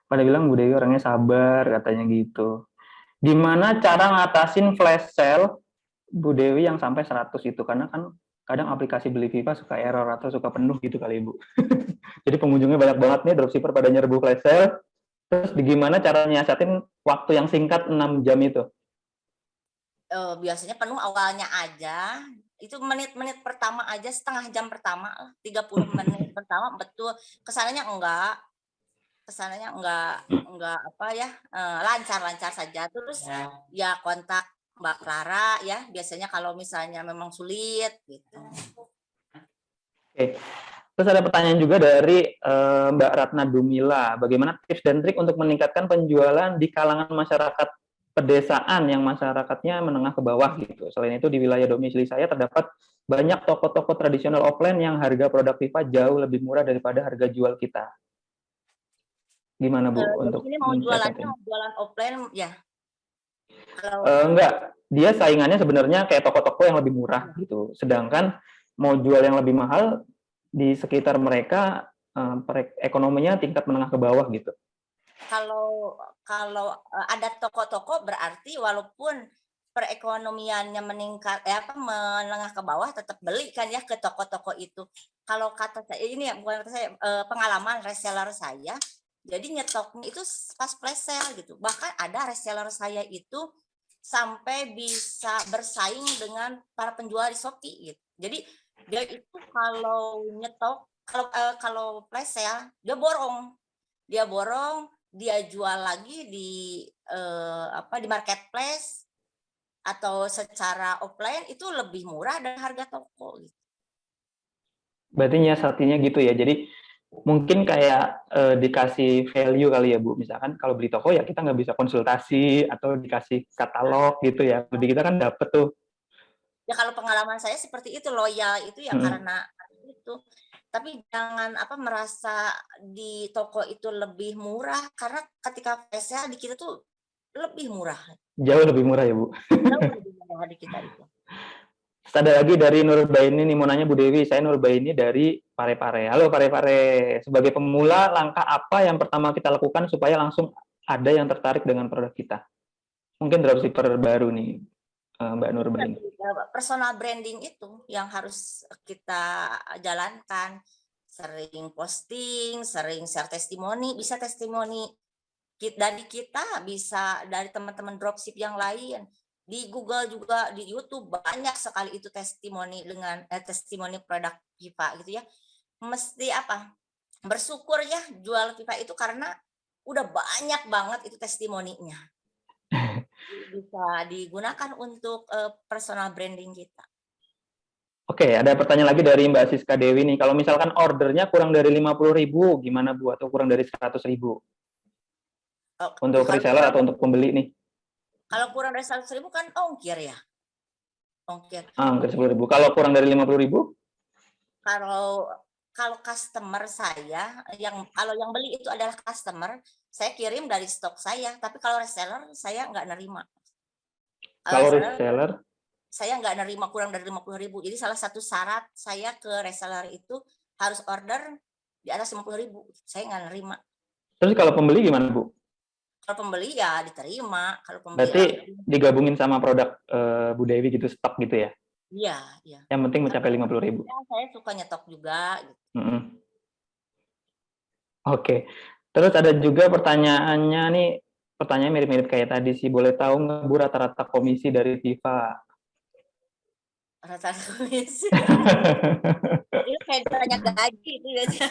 Pada bilang Bu Dewi orangnya sabar, katanya gitu. Gimana cara ngatasin flash sale Bu Dewi yang sampai 100 itu? Karena kan kadang aplikasi beli Viva suka error atau suka penuh gitu kali Bu. Jadi pengunjungnya banyak banget nih, dropshipper pada nyerbu flash sale. Terus gimana cara nyiasatin waktu yang singkat 6 jam itu? Biasanya penuh awalnya aja, itu menit-menit pertama aja, setengah jam pertama lah, 30 menit pertama betul, kesananya enggak apa ya, lancar-lancar saja. Terus ya kontak Mbak Clara ya, biasanya kalau misalnya memang sulit gitu. Oke. Terus ada pertanyaan juga dari Mbak Ratna Dumila. Bagaimana tips dan trik untuk meningkatkan penjualan di kalangan masyarakat pedesaan yang masyarakatnya menengah ke bawah gitu. Selain itu di wilayah domisili saya terdapat banyak toko-toko tradisional offline yang harga produk Viva jauh lebih murah daripada harga jual kita. Gimana Bu Jadi untuk ini mau jualannya mensiasatinya? mau jualan offline ya? Kalau Enggak, dia saingannya sebenarnya kayak toko-toko yang lebih murah gitu. Sedangkan mau jual yang lebih mahal di sekitar mereka ekonominya tingkat menengah ke bawah gitu. kalau kalau ada toko-toko berarti walaupun perekonomiannya meningkat menengah ke bawah tetap beli kan ya ke toko-toko itu. Kalau kata saya ini ya bukan kata saya pengalaman reseller saya, jadi nyetoknya itu pas flash sale gitu. Bahkan ada reseller saya itu sampai bisa bersaing dengan para penjual di Shopee gitu. Jadi dia itu kalau nyetok kalau flash sale dia borong, dia jual lagi di marketplace atau secara offline itu lebih murah dari harga toko gitu. Berarti nyiasatinya gitu ya. Jadi mungkin kayak dikasih value kali ya Bu. Misalkan kalau beli toko ya kita nggak bisa konsultasi atau dikasih katalog gitu ya. Lebih kita kan dapet tuh. Ya kalau pengalaman saya seperti itu, loyal itu ya Mm-mm. karena itu. Tapi jangan merasa di toko itu lebih murah karena ketika flash sale di kita tuh lebih murah. Jauh lebih murah ya Bu. Jauh lebih murah di kita itu. Terus ada lagi dari Nurbaini nih, mau nanya Bu Dewi, saya Nurbaini dari Parepare. Halo Parepare, sebagai pemula langkah apa yang pertama kita lakukan supaya langsung ada yang tertarik dengan produk kita? Mungkin dropshipper baru nih. Mbak Nurba ini? Personal branding itu yang harus kita jalankan. Sering posting, sering share testimoni, bisa testimoni dari kita, bisa dari teman-teman dropship yang lain. Di Google juga, di YouTube banyak sekali itu testimoni dengan testimoni produk Viva gitu ya. Mesti apa? Bersyukur ya jual Viva itu karena udah banyak banget itu testimoninya. Bisa digunakan untuk personal branding kita. Oke, ada pertanyaan lagi dari Mbak Siska Dewi nih. Kalau misalkan ordernya kurang dari 50.000, gimana Bu? Atau kurang dari 100.000? Untuk reseller atau untuk pembeli nih? Kalau kurang dari 100.000 kan ongkir ya. Ongkir. Ongkir 10.000. Kalau kurang dari 50.000? Kalau customer saya, kalau yang beli itu adalah customer, saya kirim dari stok saya. Tapi kalau reseller saya nggak nerima. Kalau reseller? Saya nggak nerima kurang dari 50.000. Jadi salah satu syarat saya ke reseller itu harus order di atas 50.000. Saya nggak nerima. Terus kalau pembeli gimana Bu? Kalau pembeli ya diterima. Kalau pembeli berarti digabungin sama produk Bu Dewi gitu, stok gitu ya? Iya, iya. Yang penting mencapai 50.000. Ya, saya suka nyetok juga. Gitu. Oke. Terus ada juga pertanyaannya nih, pertanyaan mirip-mirip kayak tadi sih. Boleh tahu nggak Bu rata-rata komisi dari Viva? Rata-rata komisi. Itu kayak ditanya gaji itu biasanya.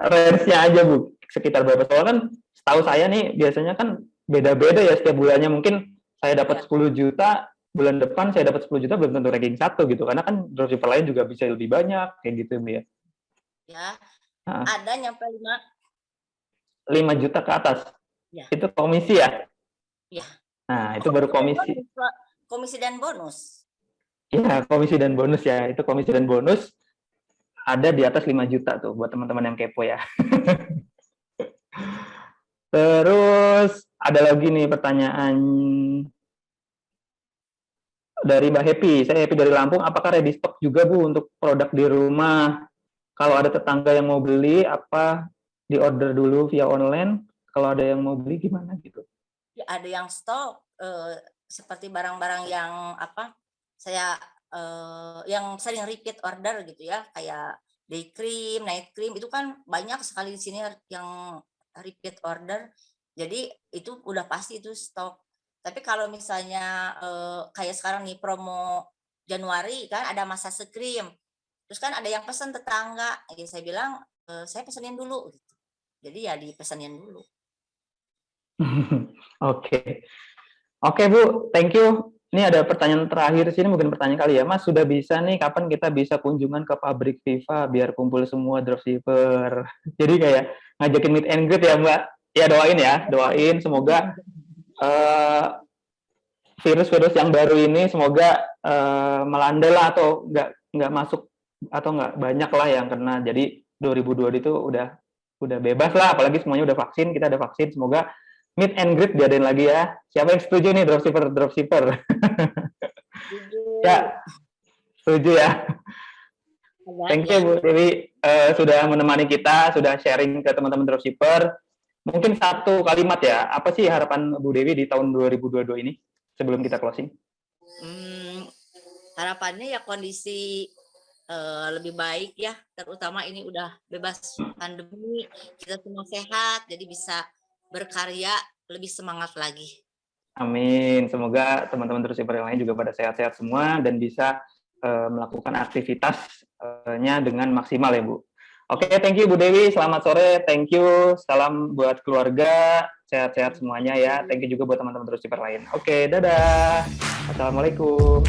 Range-nya aja Bu, sekitar berapa? Soalnya kan setahu saya nih biasanya kan beda-beda ya setiap bulannya. Mungkin saya dapat 10 juta, bulan depan saya dapat 10 juta belum tentu ranking 1 gitu. Karena kan dropshipper lain juga bisa lebih banyak kayak gitu Bu ya. Ya, ada nyampe 5 juta ke atas. Ya. Itu komisi ya? Iya. Nah, itu baru komisi. Komisi dan bonus. Iya, komisi dan bonus ya. Itu komisi dan bonus ada di atas 5 juta tuh buat teman-teman yang kepo ya. Terus ada lagi nih pertanyaan dari Mbak Happy. Saya Happy dari Lampung. Apakah ready stock juga Bu untuk produk di rumah? Kalau ada tetangga yang mau beli, apa di order dulu via online? Kalau ada yang mau beli gimana gitu? Ya, ada yang stok seperti barang-barang yang apa? Saya yang sering repeat order gitu ya, kayak day cream, night cream, itu kan banyak sekali di sini yang repeat order. Jadi itu udah pasti itu stok. Tapi kalau misalnya kayak sekarang nih promo Januari kan ada masa sekrim. Terus kan ada yang pesan tetangga, ya saya bilang saya pesenin dulu gitu. Jadi ya dipesenin dulu. Oke. Oke Bu, thank you. Ini ada pertanyaan terakhir sini, mungkin pertanyaan kali ya, Mas. Sudah bisa nih, kapan kita bisa kunjungan ke pabrik Viva biar kumpul semua dropshipper? Jadi kayak ngajakin meet and greet ya Mbak. Ya doain semoga virus-virus yang baru ini semoga melandai lah atau nggak masuk atau nggak banyak lah yang kena. Jadi 2020 itu udah bebas lah, apalagi semuanya udah vaksin, kita ada vaksin, semoga meet and greet diadain lagi ya. Siapa yang setuju nih dropshipper? Ya, setuju ya. Thank you Bu Dewi sudah menemani kita, sudah sharing ke teman-teman dropshipper. Mungkin satu kalimat ya, apa sih harapan Bu Dewi di tahun 2022 ini sebelum kita closing? Harapannya ya kondisi lebih baik ya, terutama ini udah bebas pandemi, kita semua sehat, jadi bisa berkarya lebih semangat lagi. Amin. Semoga teman-teman dropshipper yang lain juga pada sehat-sehat semua dan bisa melakukan aktivitasnya dengan maksimal ya Bu. Oke, thank you Bu Dewi. Selamat sore. Thank you. Salam buat keluarga. Sehat-sehat semuanya ya. Thank you juga buat teman-teman dropshipper lain. Oke, dadah. Assalamualaikum.